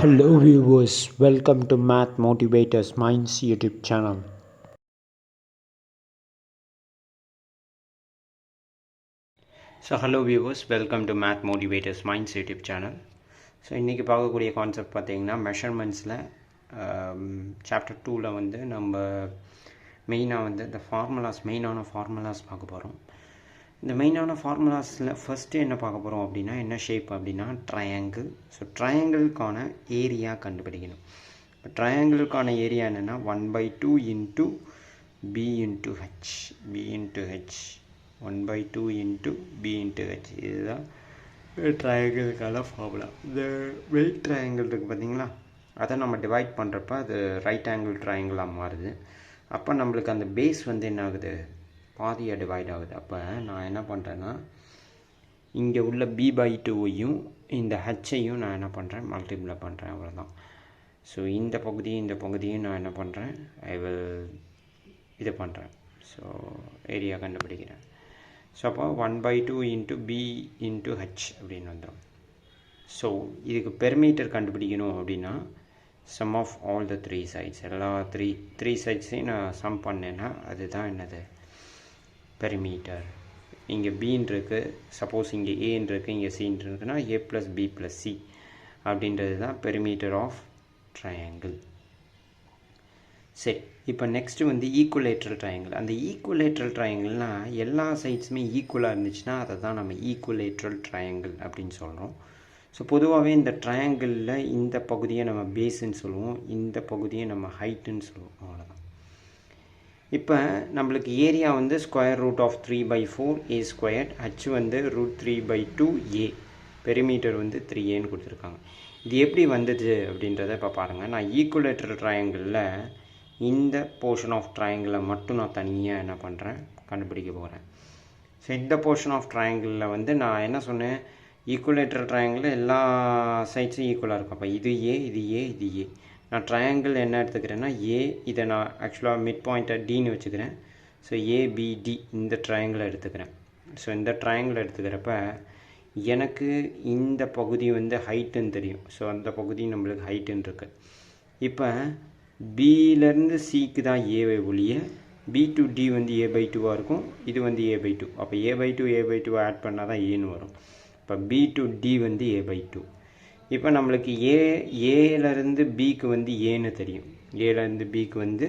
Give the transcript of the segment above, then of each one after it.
Hello viewers, welcome to Math Motivators Minds YouTube channel. Hello viewers, welcome to Math Motivators Minds YouTube channel. இன்றைக்கி பார்க்கக்கூடிய concept பார்த்தீங்கன்னா மெஷர்மெண்ட்ஸில் chapter 2ல் வந்து நம்ம மெயினாக வந்து இந்த மெயினான ஃபார்முலாஸ் பார்க்க போகிறோம். இந்த மெயினான ஃபார்முலாஸில் ஃபஸ்ட்டு என்ன பார்க்க போகிறோம் அப்படின்னா என்ன ஷேப் அப்படின்னா ட்ரையாங்கிள். ட்ரையாங்கிளுக்கான ஏரியா கண்டுபிடிக்கணும். இப்போ ட்ரையாங்கிளுக்கான ஏரியா என்னென்னா 1/2 into b into h 1/2 into b into h. இதுதான் ட்ரையாங்கிளுக்கான ஃபார்முலா. இந்த வெயிட் ட்ரையாங்கிள் இருக்குது பார்த்தீங்களா, அதை நம்ம டிவைட் பண்ணுறப்ப அது ரைட் ஆங்கிள் ட்ரையாங்கிளாக மாறுது. அப்போ நம்மளுக்கு அந்த பேஸ் வந்து என்ன ஆகுது, பாதியாக டிவைட் ஆகுது. அப்போ நான் என்ன பண்ணுறேன்னா இங்கே உள்ள b/2ஐயும் இந்த ஹெச்சையும் நான் என்ன பண்ணுறேன், மல்டிப்ளை பண்ணுறேன், அவ்வளோதான். இந்த பகுதியும் நான் என்ன பண்ணுறேன், இது பண்ணுறேன். ஏரியா கண்டுபிடிக்கிறேன். அப்போ 1/2 இன்ட்டு b இன்ட்டு h அப்படின்னு வந்துடும். இதுக்கு பெர்மீட்டர் கண்டுபிடிக்கணும் அப்படின்னா sum of all the three sides, எல்லா த்ரீ சைட்ஸையும் நான் சம் பண்ணேன்னா அதுதான் என்னது, பெரிமீட்டர். இங்கே பின்னு இருக்குது, சப்போஸ் இங்கே ஏன்னு இருக்குது, இங்கே சின்னு இருக்குன்னா a + b + c அப்படின்றது தான் பெரிமீட்டர் ஆஃப் ட்ரையாங்கிள். சரி, இப்போ நெக்ஸ்ட்டு வந்து ஈக்குவலேட்ரல் ட்ரையாங்கிள். அந்த ஈக்குவலேட்ரல் ட்ரையாங்கிள்னால் எல்லா சைட்ஸுமே ஈக்குவலாக இருந்துச்சுன்னா அதை தான் நம்ம ஈக்குவலேட்ரல் ட்ரையாங்கிள் அப்படின்னு சொல்கிறோம். பொதுவாகவே இந்த ட்ரையாங்கிளில் இந்த பகுதியை நம்ம பேஸுன்னு சொல்லுவோம், இந்த பகுதியை நம்ம ஹைட்டுன்னு சொல்லுவோம், அவ்வளோதான். இப்போ நம்மளுக்கு ஏரியா வந்து √3/4a², h வந்து √3/2a, பெரிமீட்டர் வந்து 3aன்னு கொடுத்துருக்காங்க. இது எப்படி வந்தது அப்படின்றத இப்போ பாருங்கள். நான் ஈக்குவலேட்டர் ட்ரையாங்கிளில் இந்த போர்ஷன் ஆஃப் ட்ரையாங்கிளை மட்டும் நான் தனியாக என்ன பண்ணுறேன், கண்டுபிடிக்க போகிறேன். இந்த போர்ஷன் ஆஃப் ட்ரையாங்கிளில் வந்து நான் என்ன சொன்னேன், ஈக்குவலேட்டர் ட்ரையாங்கிளில் எல்லா சைட்ஸும் ஈக்குவலாக இருக்கும். அப்போ இது ஏ, இது ஏ, இது ஏ. நான் ட்ரையாங்கிள் என்ன எடுத்துக்கிறேன்னா ஏ, இதை நான் ஆக்சுவலாக மிட் பாயிண்ட்டை டின்னு வச்சுக்கிறேன். ஏபிடி இந்த ட்ரையாங்கிளை எடுத்துக்கிறேன். இந்த ட்ரையாங்கிள் எடுத்துக்கிறப்ப எனக்கு இந்த பகுதி வந்து ஹைட்டுன்னு தெரியும். அந்த பகுதி நம்மளுக்கு ஹைட்டுன்னு இருக்குது. இப்போ பியிலேருந்து சிக்கு தான் ஏவை ஒழிய b to d வந்து a/2 இருக்கும், இது வந்து a/2. அப்போ a/2 ஆட் பண்ணால் தான் ஏன்னு வரும். இப்போ b to d வந்து a/2. இப்போ நம்மளுக்கு ஏலேருந்து பிக்கு வந்து ஏன்னு தெரியும், ஏலேருந்து பிக்கு வந்து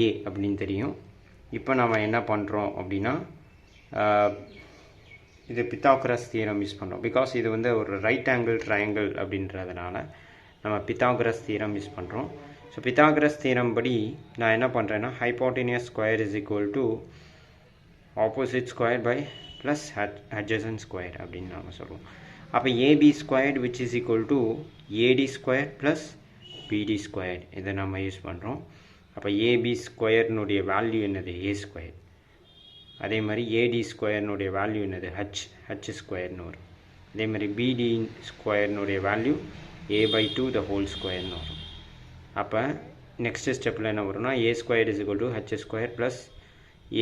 ஏ அப்படின்னு தெரியும். இப்போ நம்ம என்ன பண்ணுறோம் அப்படின்னா இது பித்தாகரஸ் தியரம் யூஸ் பண்ணுறோம். பிகாஸ் இது வந்து ஒரு ரைட் ஆங்கிள் ட்ரையாங்கிள் அப்படின்றதுனால நம்ம பித்தாகரஸ் தியரம் யூஸ் பண்ணுறோம். பித்தாகரஸ் தியரம் படி நான் என்ன பண்ணுறேன்னா hypotenuse square is equal to opposite square by plus adjacent square அப்படின்னு நாம் சொல்லுவோம். அப்போ AB squared which is equal to AD square plus BD square, இதை நம்ம யூஸ் பண்ணுறோம். அப்போ ஏபி ஸ்கொயர்னுடைய வேல்யூ என்னது, ஏ ஸ்கொயர். அதே மாதிரி ஏடி ஸ்கொயர்னுடைய வேல்யூ என்னது, ஹச் ஸ்கொயர்னு வரும். அதே மாதிரி பிடி ஸ்கொயர்னுடைய வேல்யூ a/2 த ஹோல் ஸ்கொயர்னு வரும். அப்போ நெக்ஸ்ட் ஸ்டெப்பில் என்ன வரும்னா a² is equal to h² plus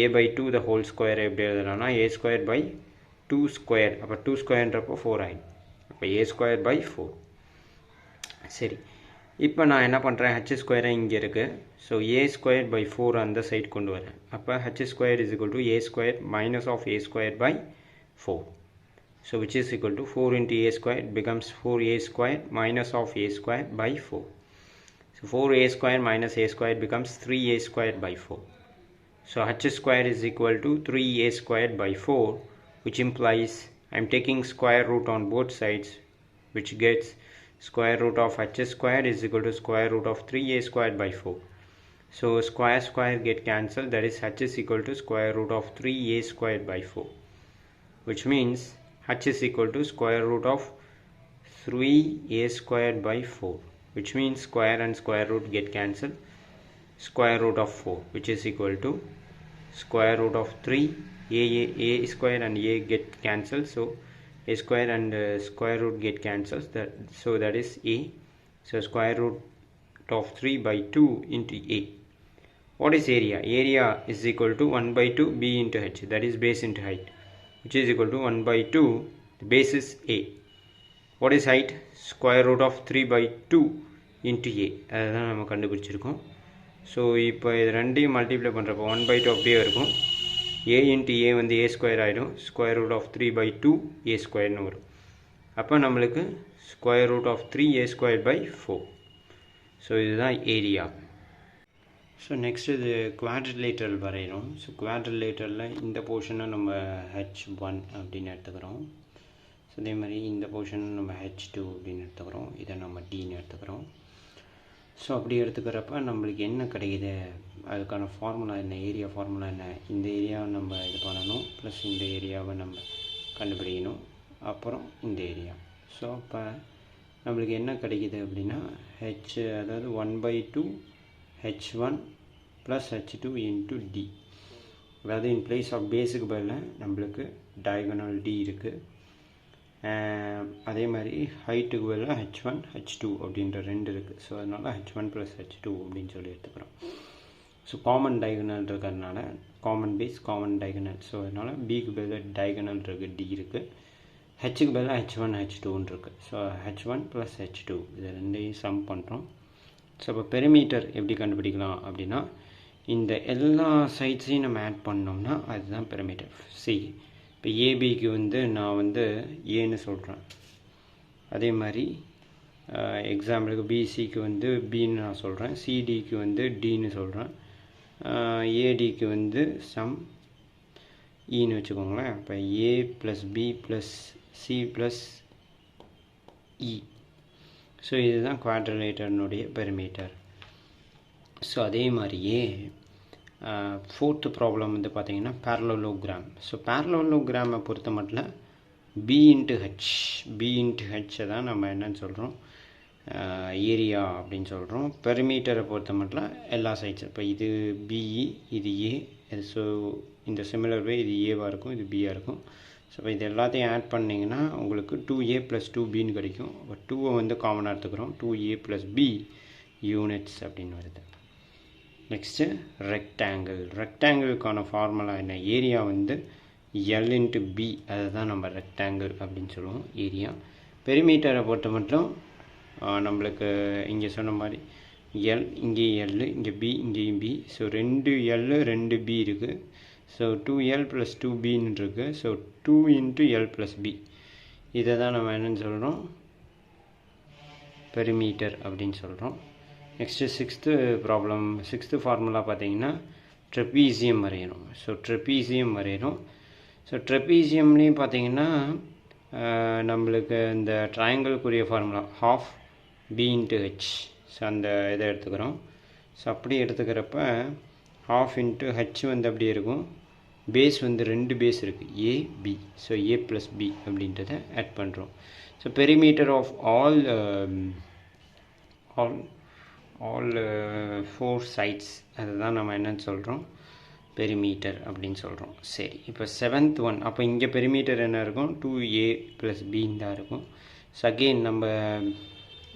a/2 the whole square எப்படி எழுதலாம்னா a²/2 ஸ்கொயர். அப்போ 2 ஸ்கொயர்ன்றப்போ 4 ஆகிடும். அப்போ a²/4. சரி, இப்போ நான் என்ன பண்ணுறேன், h² இங்கே இருக்குது. a²/4 அந்த சைடு கொண்டு வரேன். அப்போ h² is equal to a² minus of a²/4. which is equal to 4 into a² becomes 4a² minus of a²/4. 4a² minus a² becomes 3a²/4. h² is equal to 3a²/4, which implies I am taking square root on both sides, which gets square root of h² is equal to square root of 3a²/4. Square get cancelled, that is h is equal to square root of 3a²/4, which means h is equal to square root of 3a²/4, which means square and square root get cancelled. Square root of 4, which is equal to square root of 3. a square and a get cancelled, so a square and square root get cancelled, that is a. Square root of 3/2 into a. What is area? Area is equal to 1/2 b into h, that is base into height, which is equal to 1/2, the base is a. What is height square root of 3/2 into a, அதுதான் நம்ம கண்டுபிடிச்சிருக்கோம். So இப்போ இது ரெண்டையும் multiply பண்ணுறப்போ 1/2 அப்படியே இருக்கும். ஏ into a வந்து ஏ ஸ்கொயர் ஆகிடும். ஸ்கொயர் ரூட் ஆஃப் 3/2 ஏ ஸ்கொயர்னு வரும். அப்போ நம்மளுக்கு square root of 3a²/4. So இதுதான் ஏரியா. ஸோ நெக்ஸ்ட் இது குவாட்ரிலேட்டரல் வரைகிறோம். ஸோ குவாட்ரிலேட்டரில் இந்த போர்ஷனை நம்ம H1 அப்படின்னு எடுத்துக்கிறோம். ஸோ அதே மாதிரி இந்த போர்ஷனை நம்ம H2 அப்படின்னு எடுத்துக்கிறோம். இதை நம்ம Dன்னு எடுத்துக்கிறோம். ஸோ அப்படி எடுத்துக்கிறப்ப நம்மளுக்கு என்ன கிடைக்குது, அதுக்கான ஃபார்முலா என்ன, ஏரியா ஃபார்முலா என்ன, இந்த ஏரியாவை நம்ம இது பண்ணணும், ப்ளஸ் இந்த ஏரியாவை நம்ம கண்டுபிடிக்கணும், அப்புறம் இந்த ஏரியா. ஸோ இப்போ நம்மளுக்கு என்ன கிடைக்குது அப்படின்னா அதாவது 1/2 H1 plus H2 into D. அதாவது இன் பிளேஸ் ஆஃப் பேஸுக்கு பதில் நம்மளுக்கு டயகனல் D இருக்குது. அதே மாதிரி ஹைட்டுக்கு பதிலாக H1 H2 அப்படின்ற ரெண்டு இருக்குது. ஸோ அதனால் H1 ப்ளஸ் H2 அப்படின்னு சொல்லி எடுத்துக்கிறோம். ஸோ காமன் டயகனல் இருக்கிறதுனால common base common diagonal. So அதனால் பிக்கு பதிலாக டயகனல் இருக்குது, D இருக்குது. ஹெச்சுக்கு பதிலாக H1 H2ன்னு இருக்குது. ஸோ H1 ப்ளஸ் H2 இது ரெண்டையும் சம் பண்ணுறோம். ஸோ இப்போ பெரிமீட்டர் எப்படி கண்டுபிடிக்கலாம் அப்படின்னா இந்த எல்லா சைட்ஸையும் நம்ம ஆட் பண்ணோம்னா அதுதான் பெரிமீட்டர். சி இப்போ ஏபிக்கு வந்து நான் வந்து ஏன்னு சொல்கிறேன். அதே மாதிரி எக்ஸாம்பிளுக்கு பிசிக்கு வந்து பின்னு நான் சொல்கிறேன். சிடிக்கு வந்து டின்னு சொல்கிறேன். ஏடிக்கு வந்து சம் ஈன்னு வச்சுக்கோங்களேன். இப்போ a plus b plus c plus e. So இதுதான் குவாட்ரிலேட்டர்னுடைய பெரிமீட்டர். ஸோ அதே மாதிரியே ஃபோர்த்து ப்ராப்ளம் வந்து பார்த்திங்கன்னா பேரலோகிராம். ஸோ பேரலோகிராமை பொறுத்த மட்டும் பி இன்ட்டு ஹெச்சை தான் நம்ம என்னன்னு சொல்கிறோம், ஏரியா அப்படின்னு சொல்கிறோம். பெரிமீட்டரை பொறுத்த மட்டும் எல்லா சைட்ஸும், இப்போ இது பிஇ இது ஏ, ஸோ இந்த சிமிலர் வே இது ஏவாக இருக்கும், இது பியாக இருக்கும். ஸோ இப்போ இது எல்லாத்தையும் ஆட் பண்ணிங்கன்னா உங்களுக்கு 2a + 2bன்னு கிடைக்கும். இப்போ 2 வந்து காமனாக எடுத்துக்கிறோம், 2a + b யூனிட்ஸ் அப்படின்னு வருது. நெக்ஸ்ட்டு ரெக்டாங்கிளுக்கான ஃபார்முலா என்ன, ஏரியா வந்து எல் இன்ட்டு பி, அதுதான் நம்ம ரெக்டாங்கிள் அப்படின்னு சொல்லுவோம் ஏரியா. பெரிமீட்டரை பொறுத்த மட்டும் நம்மளுக்கு இங்கே சொன்ன மாதிரி எல் இங்கே எல் இங்கே பி இங்கேயும் பி. ஸோ 2 L 2 B இருக்குது. ஸோ 2L + 2Bன்னு இருக்குது. ஸோ 2 × L + B, இதை தான் நம்ம என்னென்னு சொல்கிறோம், பெரிமீட்டர் அப்படின்னு சொல்கிறோம். நெக்ஸ்ட்டு சிக்ஸ்த்து ஃபார்முலா பார்த்தீங்கன்னா ட்ரெபீசியம் வரையணும். ஸோ ட்ரெபீசியம் வரையணும். ஸோ ட்ரெபீசியம்லேயும் பார்த்தீங்கன்னா நம்மளுக்கு இந்த ட்ரையாங்கிளுக்குரிய ஃபார்முலா ½ B × H. ஸோ அந்த இதை எடுத்துக்கிறோம். ஸோ அப்படி எடுத்துக்கிறப்ப ½ × H வந்து அப்படியே இருக்கும். பேஸ் வந்து 2 பேஸ் இருக்குது, A B. So A + B அப்படின்றத ஆட் பண்ணுறோம். So perimeter of all 4 sides, அதுதான் நம்ம என்னன்னு சொல்கிறோம், பெரிமீட்டர் அப்படின்னு சொல்கிறோம். சரி, இப்போ 7th ஒன். அப்போ இங்கே பெரிமீட்டர் என்ன இருக்கும், 2a + b தான் இருக்கும். ஸோ அகெயின்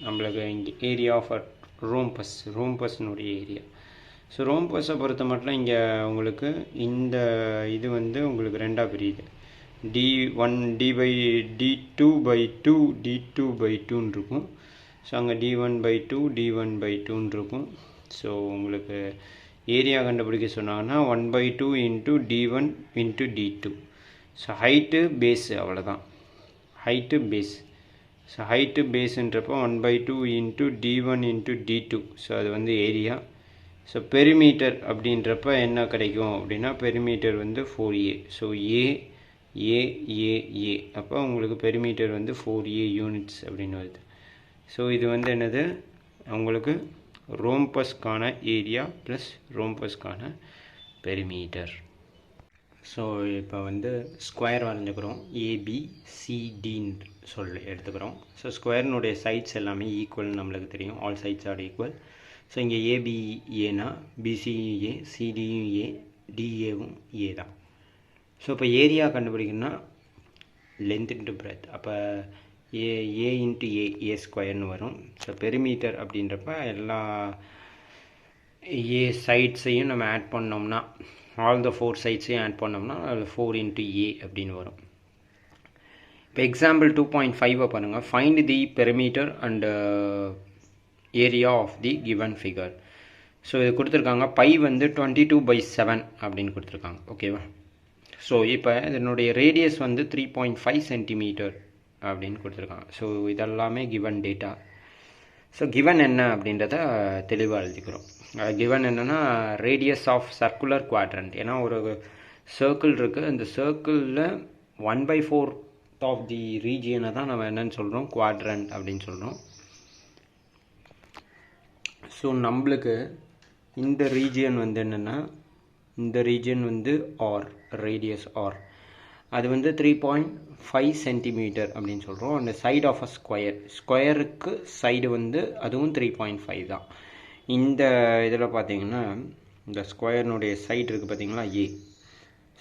நம்மளுக்கு இங்கே ஏரியா ஆஃப் ரோம்பஸ்னுடைய ஏரியா. ஸோ ரோம்பஸை பொறுத்த மட்டும் இங்கே உங்களுக்கு இந்த இது வந்து உங்களுக்கு ரெண்டாக பிரியுது, d1 d/2/2 d2/2ன்னு இருக்கும். ஸோ அங்கே d1/2 d1/2ன்னு இருக்கும். ஸோ உங்களுக்கு ஏரியா கண்டுபிடிக்க சொன்னாங்கன்னா 1/2 × d1 × d2. So height base, அவ்வளோதான், ஹைட்டு பேஸ். ஸோ ஹைட்டு பேஸுன்றப்போ 1/2 × d1 × d2. ஸோ அது வந்து ஏரியா. ஸோ பெரிமீட்டர் அப்படின்றப்ப என்ன கிடைக்கும் அப்படின்னா பெரிமீட்டர் வந்து 4a. ஸோ ஏ, அப்போ உங்களுக்கு பெரிமீட்டர் வந்து 4a யூனிட்ஸ் அப்படின்னு வருது. ஸோ இது வந்து என்னது, உங்களுக்கு ரோம்பஸ்க்கான ஏரியா ப்ளஸ் ரோம்பஸ்க்கான பெரிமீட்டர். ஸோ இப்போ வந்து ஸ்கொயர் வரைஞ்சிக்கிறோம், ABCDன்னு சொல்லி எடுத்துக்கிறோம். ஸோ ஸ்கொயர்னுடைய சைட்ஸ் எல்லாமே ஈக்குவல் நம்மளுக்கு தெரியும், all sides are equal. So இங்கே ABAனா BCயும் A, CDயும் A, DAவும் A தான். ஸோ இப்போ ஏரியா கண்டுபிடிக்கணும்னா லென்த் இன்ட்டு பிரெத், அப்போ A × A ஸ்கொயர்னு வரும். ஸோ பெரிமீட்டர் அப்படின்றப்ப எல்லா A சைட்ஸையும் நம்ம ஆட் பண்ணோம்னா, ஆல் த 4 சைட்ஸையும் ஆட் பண்ணோம்னா அதில் 4 × A அப்படின்னு வரும். இப்போ எக்ஸாம்பிள் 2.5 பாருங்கள். Find the perimeter and area of the given figure. So இது கொடுத்துருக்காங்க. பை வந்து 22/7 அப்படின்னு கொடுத்துருக்காங்க. ஓகேவா? ஸோ இப்போ இதனுடைய ரேடியஸ் வந்து 3.5 சென்டிமீட்டர் அப்படின்னு கொடுத்துருக்காங்க. ஸோ இதெல்லாமே கிவன் டேட்டா. ஸோ கிவன் என்ன அப்படின்றத தெளிவாக எழுதிக்கிறோம். கிவன் என்னென்னா ரேடியஸ் ஆஃப் சர்க்குலர் குவாட்ரண்ட். ஏன்னா ஒரு சர்க்கிள் இருக்குது, அந்த சர்க்கிளில் 1/4 ஆஃப் தி ரீஜியனை தான் நம்ம என்னன்னு சொல்கிறோம், குவாட்ரண்ட் அப்படின்னு சொல்கிறோம். ஸோ நம்மளுக்கு இந்த ரீஜியன் வந்து என்னென்னா, இந்த ரீஜியன் வந்து ஆர், ரேடியஸ் ஆர், அது வந்து 3.5 சென்டிமீட்டர் அப்படின்னு சொல்கிறோம். அந்த சைடு ஆஃப் அ ஸ்கொயர், ஸ்கொயருக்கு சைடு வந்து அதுவும் 3.5 தான். இந்த இதில் பார்த்தீங்கன்னா இந்த ஸ்கொயர்னுடைய சைடு இருக்குது பார்த்தீங்களா, ஏ.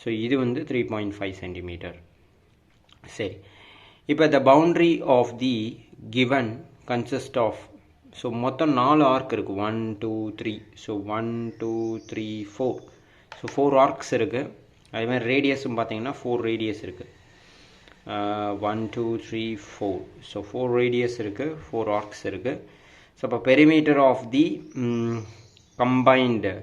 ஸோ இது வந்து 3.5 சென்டிமீட்டர். சரி, இப்போ the boundary of the given consist of, so மொத்தம் 4 ஆர்க் இருக்குது, 1 2 3. ஸோ 1 2 3 4. ஸோ 4 ஆர்க்ஸ் இருக்குது. அதே மாதிரி ரேடியஸும் பார்த்தீங்கன்னா 4 ரேடியஸ் இருக்குது. 1 2 3 4. ஸோ 4 ரேடியஸ் இருக்குது, 4 ஆர்க்ஸ் இருக்குது. ஸோ இப்போ perimeter of the combined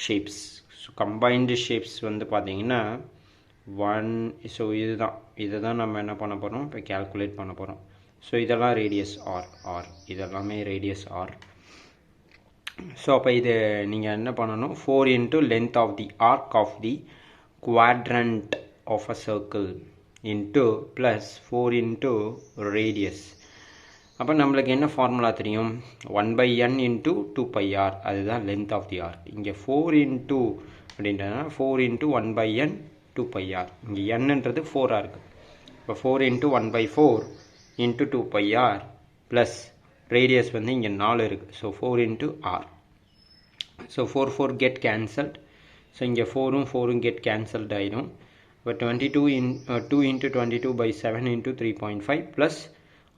shapes. So combined shapes வந்து பார்த்தீங்கன்னா 1. ஸோ இதை தான் நம்ம என்ன பண்ண போகிறோம், இப்போ கேல்குலேட் பண்ண போகிறோம். ஸோ இதெல்லாம் ரேடியஸ் ஆர், இதெல்லாமே ரேடியஸ் ஆர். ஸோ அப்போ இது நீங்கள் என்ன பண்ணணும், 4 into length of the arc of the quadrant of a circle into plus 4 into radius. அப்போ நம்மளுக்கு என்ன ஃபார்முலா தெரியும், 1/n இன்ட்டு 2πr, அதுதான் லென்த் ஆஃப் தி ஆர்க். இங்கே 4 இன்ட்டு அப்படின்றதுனா 4 இன்ட்டு 1/n 2πr. இங்கே என்னன்றது 4ஆக இருக்குது. இப்போ 4 into 1/4 into 2πr plus radius வந்து இங்கே 4 இருக்குது. So 4 into r. So 4 get cancelled. So இங்கே 4 கெட் கேன்சல்ட் ஆகிடும். இப்போ 2 இன்ட்டு 22/7 இன்ட்டு 3.5 ப்ளஸ்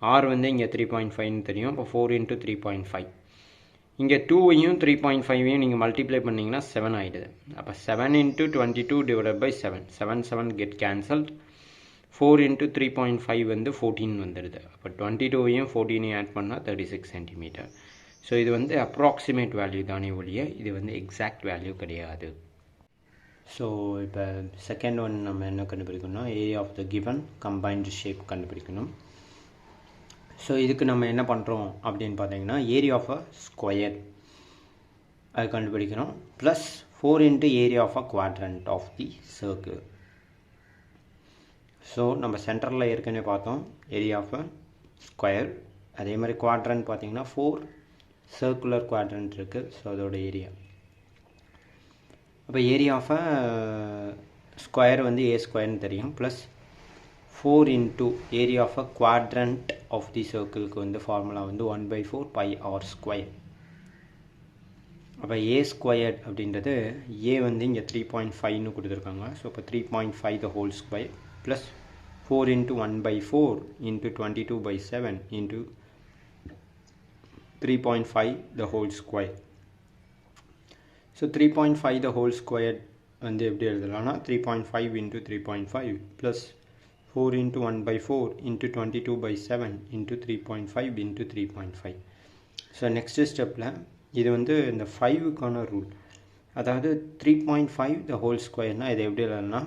ஆர் வந்து இங்கே 3.5ன்னு தெரியும். இப்போ 4 இன்ட்டு 3.5. இங்கே 2ஐயும் 3.5ஐயும் நீங்கள் மல்டிப்ளை பண்ணிங்கன்னா 7 ஆகிடுது. அப்போ 7 இன்ட்டு 22/7, 7 கெட் கேன்சல்ட். 4 இன்ட்டு 3.5 வந்து 14 வந்துடுது. அப்போ 22ஐயும் 14ஐயும் ஆட் பண்ணால் 36 சென்டிமீட்டர். ஸோ இது வந்து அப்ராக்சிமேட் வேல்யூ தானே ஒழிய இது வந்து எக்ஸாக்ட் வேல்யூ கிடையாது. ஸோ இப்போ செகண்ட் ஒன் நம்ம என்ன கண்டுபிடிக்கணும்னா, area of the given combined shape கண்டுபிடிக்கணும். ஸோ இதுக்கு நம்ம என்ன பண்ணுறோம் அப்படின்னு பார்த்தீங்கன்னா, ஏரியா ஆஃப் அ ஸ்கொயர் அது கண்டுபிடிக்கணும். Plus 4 into area of a quadrant of the circle. So நம்ம சென்டரில் ஏற்கனவே பார்த்தோம் ஏரியா ஆஃப் அ ஸ்கொயர். அதே மாதிரி குவாட்ரண்ட் பார்த்தீங்கன்னா 4 சர்க்குலர் குவாட்ரண்ட் இருக்குது. ஸோ அதோட ஏரியா. அப்போ ஏரியா ஆஃப் அ ஸ்கொயர் வந்து ஏ ஸ்கொயர்னு தெரியும். Plus 4 into area of a quadrant of the சர்க்கிளுக்கு வந்து ஃபார்முலா வந்து 1/4 πr ஸ்கொயர். அப்போ ஏ ஸ்கொயர் அப்படின்றது ஏ வந்து இங்கே 3.5ன்னு கொடுத்துருக்காங்க. ஸோ இப்போ 3.5 the whole square plus 4 into 1/4 into 22/7 into 3.5 the whole square. So 3.5 the whole square வந்து எப்படி எழுதலாம்னா 3.5 into 3.5 plus 4 into 1/4 into 22/7 into 3.5 into 3.5. So next ஸ்டெப்பில் இது வந்து இந்த 5க்கான ரூல். அதாவது 3.5 த ஹோல் ஸ்கொயர்னால் இதை எப்படி எழுதலாம்னா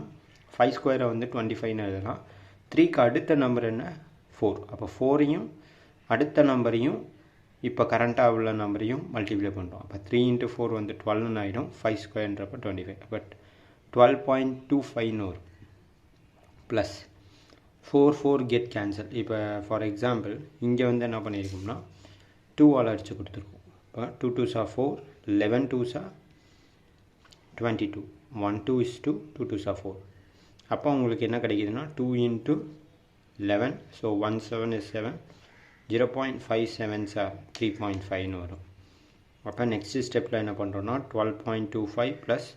5 ஸ்கொயரை வந்து 25ன்னு எழுதலாம். 3க்கு அடுத்த நம்பர் என்ன, 4. அப்போ 4ஐயும் அடுத்த நம்பரையும் இப்போ கரண்ட்டாக உள்ள நம்பரையும் மல்டிப்ளை பண்ணுறோம். அப்போ 3 இன்ட்டு 4 வந்து 12ன்னு ஆகிடும். 5 ஸ்கொயர்ன்றப்போ 25. பட் 12.25ன்னு வரும். Plus 4 get cancel. இப்போ ஃபார் எக்ஸாம்பிள் இங்கே வந்து என்ன பண்ணியிருக்கோம்னா 2ஆல் அடித்து கொடுத்துருக்கோம். இப்போ 2 2s are 4, 11 2s are 22, 1 2 is 2, 2 2s are 4. அப்போ உங்களுக்கு என்ன கிடைக்குதுன்னா 2 into 11. So 1 7 is 7, 0.57s are 3.5ன்னு வரும். அப்போ நெக்ஸ்ட் ஸ்டெப்பில் என்ன பண்ணுறோன்னா 12.25 plus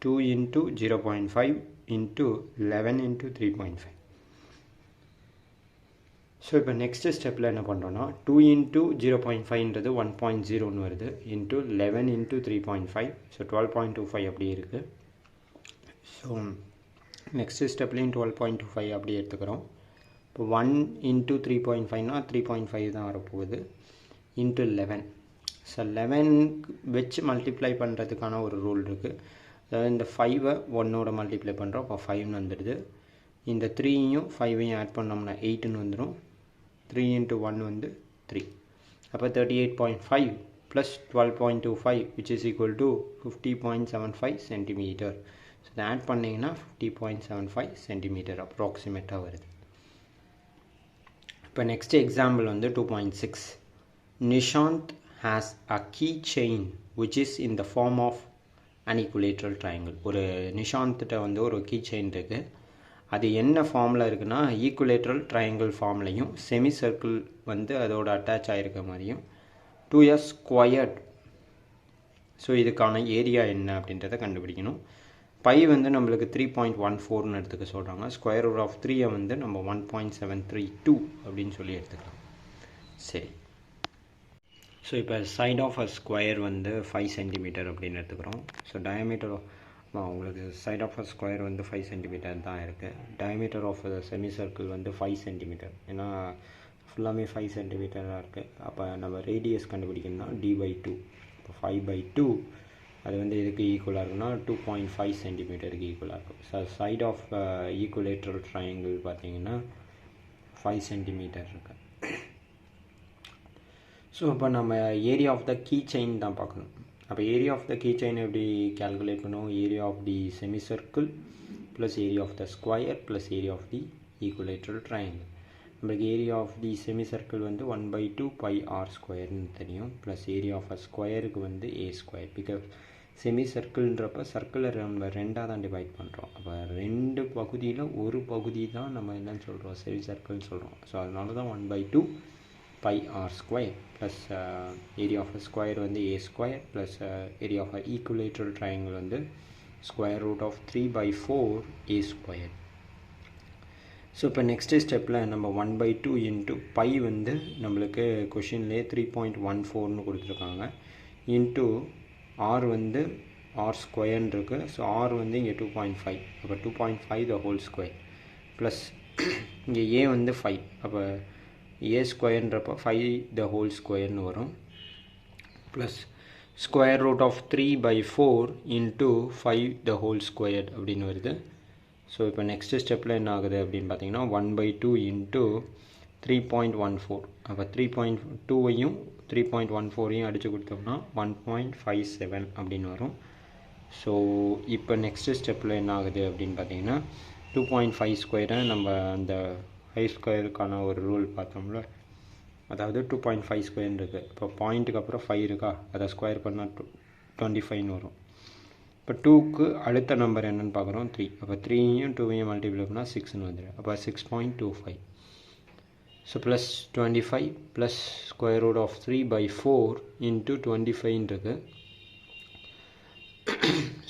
2 into 0.5 into 11 into 3.5. So இப்போ நெக்ஸ்ட்டு ஸ்டெப்பில் என்ன பண்ணுறோன்னா 2 இன்ட்டு 0.5ன்றது 1.0ன்னு வருது இன்ட்டு 11 இன்ட்டு 3.5. ஸோ 12.25 அப்படியே இருக்குது. ஸோ நெக்ஸ்ட்டு ஸ்டெப்லேயும் 12.25 அப்படியே எடுத்துக்கிறோம். இப்போ 1 into 3.5னா 3.5 தான் வரப்போகுது into 11. ஸோ 11 வச்சு மல்டிப்ளை பண்ணுறதுக்கான ஒரு ரூல் இருக்குது. அதாவது இந்த 5ஐ 1ஓட மல்டிப்ளை பண்ணுறோம், அப்போ 5ன்னு வந்துடுது. இந்த 3யும் 5ஐயும் ஆட் பண்ணோம்னா 8ன்னு வந்துடும். 3 into 1 வந்து 3. அப்போ 38.5 plus 12.25 which is equal to 50.75 centimeter. So இதை ஆட் பண்ணிங்கன்னா 50.75 centimeter அப்ராக்சிமேட்டாக வருது. இப்போ நெக்ஸ்ட் எக்ஸாம்பிள் வந்து 2.6. Nishant has a keychain which is in the form of an equilateral triangle. ஒரு நிஷாந்த்கிட்ட வந்து ஒரு கீச்செயின் இருக்குது. அது என்ன ஃபார்மில் இருக்குன்னா ஈக்குலேட்ரல் ட்ரையாங்கிள் ஃபார்ம்லையும் செமி சர்க்கிள் வந்து அதோட அட்டாச் ஆகிருக்க மாதிரியும் 2s ஸ்கொயர்ட். ஸோ இதுக்கான ஏரியா என்ன அப்படின்றத கண்டுபிடிக்கணும். பை வந்து நம்மளுக்கு 3.14ன்னு எடுத்துக்க சொல்கிறாங்க. ஸ்கொயர் ரூட் ஆஃப் 3ஐ வந்து நம்ம 1.732 அப்படின்னு சொல்லி எடுத்துக்கலாம். சரி, ஸோ இப்போ சைட் ஆஃப் அ ஸ்கொயர் வந்து 5 சென்டிமீட்டர் அப்படின்னு எடுத்துக்கிறோம். ஸோ டயமீட்டர் உங்களுக்கு சைட் ஆஃப் அ ஸ்கொயர் வந்து 5 சென்டிமீட்டர் தான் இருக்குது. டயமீட்டர் ஆஃப் செமி சர்க்கிள் வந்து 5 சென்டிமீட்டர். ஏன்னா ஃபுல்லாமே 5 சென்டிமீட்டராக இருக்குது. அப்போ நம்ம ரேடியஸ் கண்டுபிடிக்கணும்னா d/2. இப்போ 5/2 அது வந்து இதுக்கு ஈக்குவலாக இருக்குன்னா 2.5 சென்டிமீட்டருக்கு ஈக்குவலாக இருக்கும். So side of equilateral triangle பார்த்தீங்கன்னா 5 சென்டிமீட்டர் இருக்குது. ஸோ இப்போ நம்ம area of the key chain தான் பார்க்கணும். அப்போ area of the key chain எப்படி கேல்குலேட் பண்ணுவோம்? Area of the semi circle plus area of the square plus area of the equilateral triangle. நம்மளுக்கு area of the semi circle வந்து 1/2 pi r ஸ்கொயர்னு தெரியும். Plus area of அ ஸ்கொயருக்கு வந்து a square. Because semi சர்க்கிள்ன்றப்ப சர்க்கிளை நம்ம ரெண்டாக தான் டிவைட் பண்ணுறோம். அப்போ 2 பகுதியில் ஒரு பகுதி தான் நம்ம என்னன்னு சொல்கிறோம், செமி சர்க்கிள்னு சொல்கிறோம். ஸோ அதனால தான் 1/2 pi r square plus area of a square வந்து a square plus area of a equilateral triangle வந்து square root of 3/4 a square. So இப்போ நெக்ஸ்ட்டு ஸ்டெப்பில் நம்ம 1/2 into pi வந்து நம்மளுக்கு கொஷின்லேயே 3.14ன்னு கொடுத்துருக்காங்க. இன்ட்டு r வந்து r ஸ்கொயர்னு இருக்குது. ஸோ r வந்து இங்கே 2.5. அப்போ 2.5 the whole square ப்ளஸ் இங்கே a வந்து 5. அப்போ a ஸ்கொயர்ன்றப்போ 5 the whole ஸ்கொயர்னு வரும். Plus square root of 3/4 into 5 the whole square அப்படின்னு வருது. ஸோ இப்போ நெக்ஸ்ட்டு ஸ்டெப்பில் என்ன ஆகுது அப்படின்னு பார்த்தீங்கன்னா 1/2 இன்ட்டு 3.14. அப்போ 3.2ஐயும் 3.14ஐயும் அடித்து கொடுத்தோம்னா 1.57 அப்படின்னு வரும். ஸோ இப்போ நெக்ஸ்ட்டு ஸ்டெப்பில் என்ன ஆகுது அப்படின்னு பார்த்தீங்கன்னா 2.5 ஸ்கொயரை நம்ம அந்த ஹை ஸ்கொயருக்கான ஒரு ரூல் பார்த்தோம்ல, அதாவது 2.5 ஸ்கொயர்னு இருக்குது. இப்போ பாயிண்ட்டுக்கு அப்புறம் 5 இருக்கா, அதை ஸ்கொயர் பண்ணால் 25ன்னு வரும். இப்போ 2க்கு அடுத்த நம்பர் என்னென்னு பார்க்குறோம் 3. அப்போ 3யும் 2ஐயும் மல்டிப்ளை பண்ணால் 6ன்னு வந்துடும். அப்போ 6.25. So plus 25 plus square root of 3/4 into 25 இருக்குது.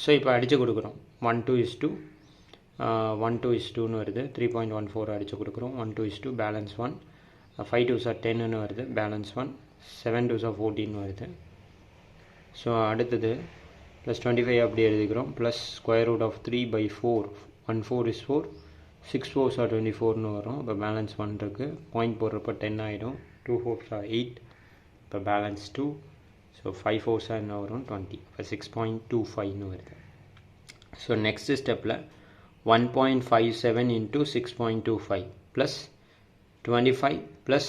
ஸோ இப்போ அடித்து கொடுக்குறோம் 1:2 வருது. 3.14 அடித்து கொடுக்குறோம். 1:2 பேலன்ஸ் 1. 5 2s are 10ன்னு வருது, பேலன்ஸ் 1. 7 2s are 14 வருது. ஸோ அடுத்தது ப்ளஸ் 25 அப்படி எழுதிக்கிறோம். Plus square root of 3/4. 1 4 is 4. 6 4s are 24ன்னு வரும். இப்போ பேலன்ஸ் 1 இருக்குது. பாயிண்ட் போடுறப்போ 10 ஆகிடும். 2 4s are 8. இப்போ பேலன்ஸ் 2. ஸோ 5 4s are என்ன வரும் 20. இப்போ 6.25ன்னு வருது. ஸோ நெக்ஸ்ட் ஸ்டெப்பில் 1.57 into 6.25 plus 25 plus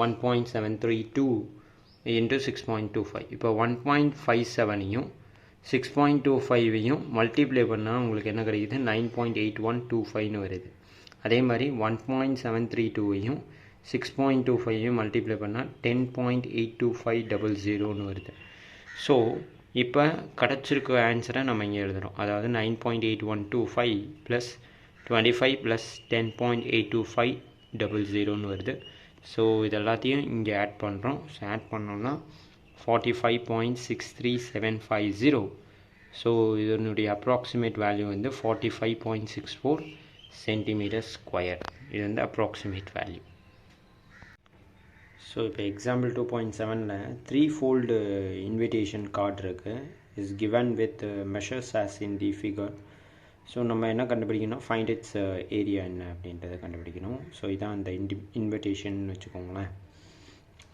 1.732 into 6.25. இப்போ 1.57ஐயும் 6.25ஐயும் மல்டிப்ளை பண்ணால் உங்களுக்கு என்ன கிடைக்குது 9.8125ன்னு வருது. அதே மாதிரி 1.732ஐயும் 6.25ஐயும் மல்டிப்ளை பண்ணால் 10.82500ன்னு வருது. ஸோ இப்போ கிடச்சிருக்க ஆன்சரை நம்ம இங்கே எழுதுகிறோம். அதாவது 9.8125 ப்ளஸ் 25 ப்ளஸ் 10.82500ன்னு வருது. ஸோ இது எல்லாத்தையும் இங்கே ஆட் பண்ணுறோம். ஸோ ஆட் பண்ணோம்னா 45.63750. ஸோ இதனுடைய அப்ராக்சிமேட் வேல்யூ வந்து 45.64 சென்டிமீட்டர் ஸ்கொயர். இது வந்து அப்ராக்சிமேட் வேல்யூ. ஸோ இப்போ எக்ஸாம்பிள் 2.7ல் 3-fold இன்விடேஷன் கார்டு இருக்குது. Is given with measures as in the figure. So நம்ம என்ன கண்டுபிடிக்கணும், ஃபைண்ட் இட்ஸ் ஏரியா என்ன அப்படின்றத கண்டுபிடிக்கணும். ஸோ இதான் அந்த இன்விடேஷன் வச்சுக்கோங்களேன்.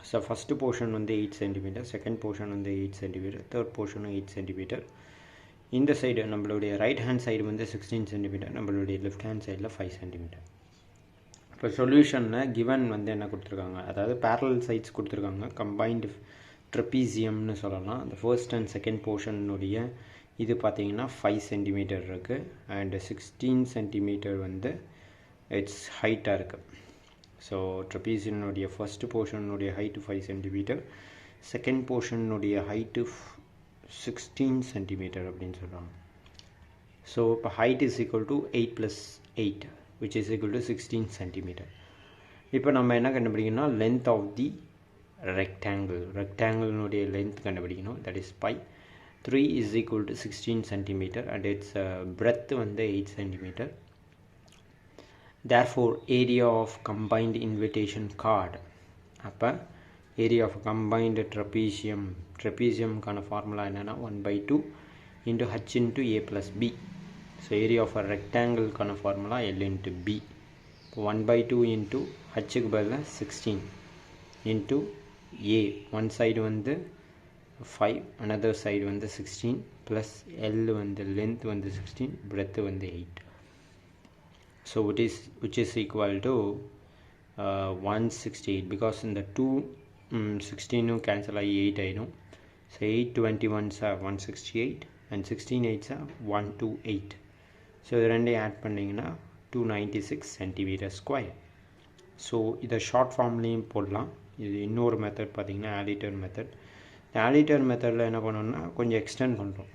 ஸோ ஃபஸ்ட்டு போர்ஷன் வந்து 8 சென்டிமீட்டர், செகண்ட் போர்ஷன் வந்து 8 சென்டிமீட்டர், தேர்ட் போர்ஷனும் 8 சென்டிமீட்டர். இந்த சைடு நம்மளுடைய ரைட் ஹேண்ட் சைடு வந்து 16 சென்டிமீட்டர், நம்மளுடைய லெஃப்ட் ஹேண்ட் சைடில் 5 சென்டிமீட்டர். இப்போ சொல்யூஷனில் கிவன் வந்து என்ன கொடுத்துருக்காங்க, அதாவது பேரலல் சைட்ஸ் கொடுத்துருக்காங்க. கம்பைன்டு ட்ரெபீசியம்னு சொல்லலாம். அந்த ஃபர்ஸ்ட் அண்ட் செகண்ட் போர்ஷனுடைய இது பார்த்தீங்கன்னா 5 சென்டிமீட்டர் இருக்குது, அண்டு 16 சென்டிமீட்டர் வந்து இட்ஸ் ஹைட்டாக இருக்குது. ஸோ ட்ரெபீசியனுடைய ஃபஸ்ட்டு போர்ஷனுடைய ஹைட்டு 5 சென்டிமீட்டர், செகண்ட் போர்ஷனுடைய ஹைட்டு 16 சென்டிமீட்டர் அப்படின்னு சொல்கிறாங்க. ஸோ இப்போ height is equal to 8 + 8 which is equal to 16 centimetre. இப்போ நம்ம என்ன கண்டுபிடிக்கணும்னா லென்த் ஆஃப் தி ரெக்டாங்கிள்னுடைய லென்த் கண்டுபிடிக்கணும். That is by 3 is equal to 16 centimetre and its breadth வந்து 8 centimetre. therefore area of combined invitation card, அப்போ area of combined trapeziumக்கான formula என்னென்னா 1/2 into h into a plus b. So area of a rectangle கான formula l into b. 1/2 into hக்கு பதிலாக 16 into a, one side வந்து 5, another side வந்து 16 plus L வந்து length வந்து 16, breadth வந்து 8. So which is equal to 168, because in the 2 16 cancel ஆகி 8 ஆயிடும். So 8 21s are 168 and 16 8s are 128. So இது ரெண்டையும் ஆட் பண்ணிங்கன்னா 296 சென்டிமீட்டர் ஸ்கொயர். ஸோ இதை ஷார்ட் ஃபார்ம்லேயும் போடலாம். இது இன்னொரு மெத்தட் பார்த்திங்கன்னா ஆடிட்டர் மெத்தட். ஆடிட்டர் மெத்தடில் என்ன பண்ணோம்னா கொஞ்சம் எக்ஸ்டெண்ட் பண்ணுறோம்,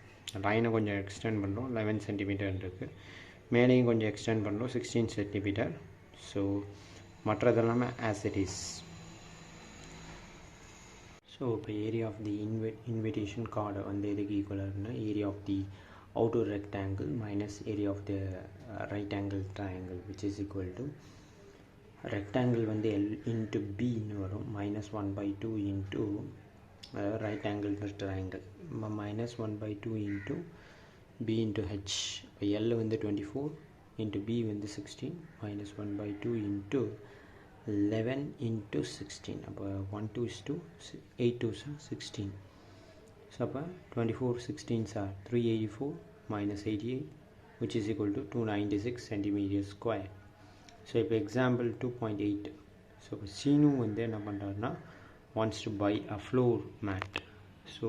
லைனை கொஞ்சம் எக்ஸ்டெண்ட் பண்ணுறோம். 11 சென்டிமீட்டர் இருக்குது, மேலேயும் கொஞ்சம் எக்ஸ்டெண்ட் பண்ணுறோம் 16 சென்டிமீட்டர். ஸோ மற்றதெல்லாமே ஆஸ் இட் இஸ். ஸோ இப்போ area of the invitation card வந்து எதுக்கு ஈக்குவலாக இருக்குன்னா area of the outer rectangle minus area of the right angle triangle, which is equal to rectangle வந்து L into B ன்னு வரும், minus 1/2 into right angle triangle minus 1/2 into B into H. இப்போ L வந்து 24 into B வந்து 16 minus 1/2 into 11 into 16. அப்போ 1 2 is 2, 8 2s are 16. So 24 16s are 384 minus 88, which is equal to 296 centimeters square. So இப்போ example 2.8. so Seenu வந்து என்ன பண்ணுறாருன்னா wants to buy a floor mat. so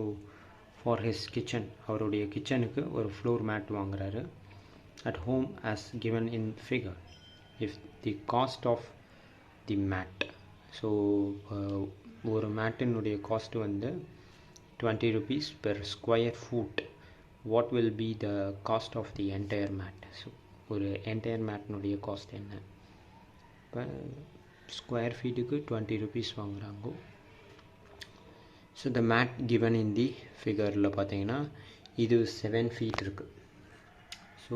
for his kitchen, அவருடைய கிச்சனுக்கு ஒரு floor mat வாங்குறாரு. at home as given in figure, if the cost of the mat, so ஒரு மேட்டினுடைய cost வந்து 20 rupees per square foot, what will be the cost of the entire mat? so ஒரு entire மேட்னுடைய cost என்ன? இப்போ square ஃபீட்டுக்கு 20 rupees வாங்குறாங்க. So the mat given in the figureல பார்த்தீங்கன்னா இது 7 feet இருக்குது. So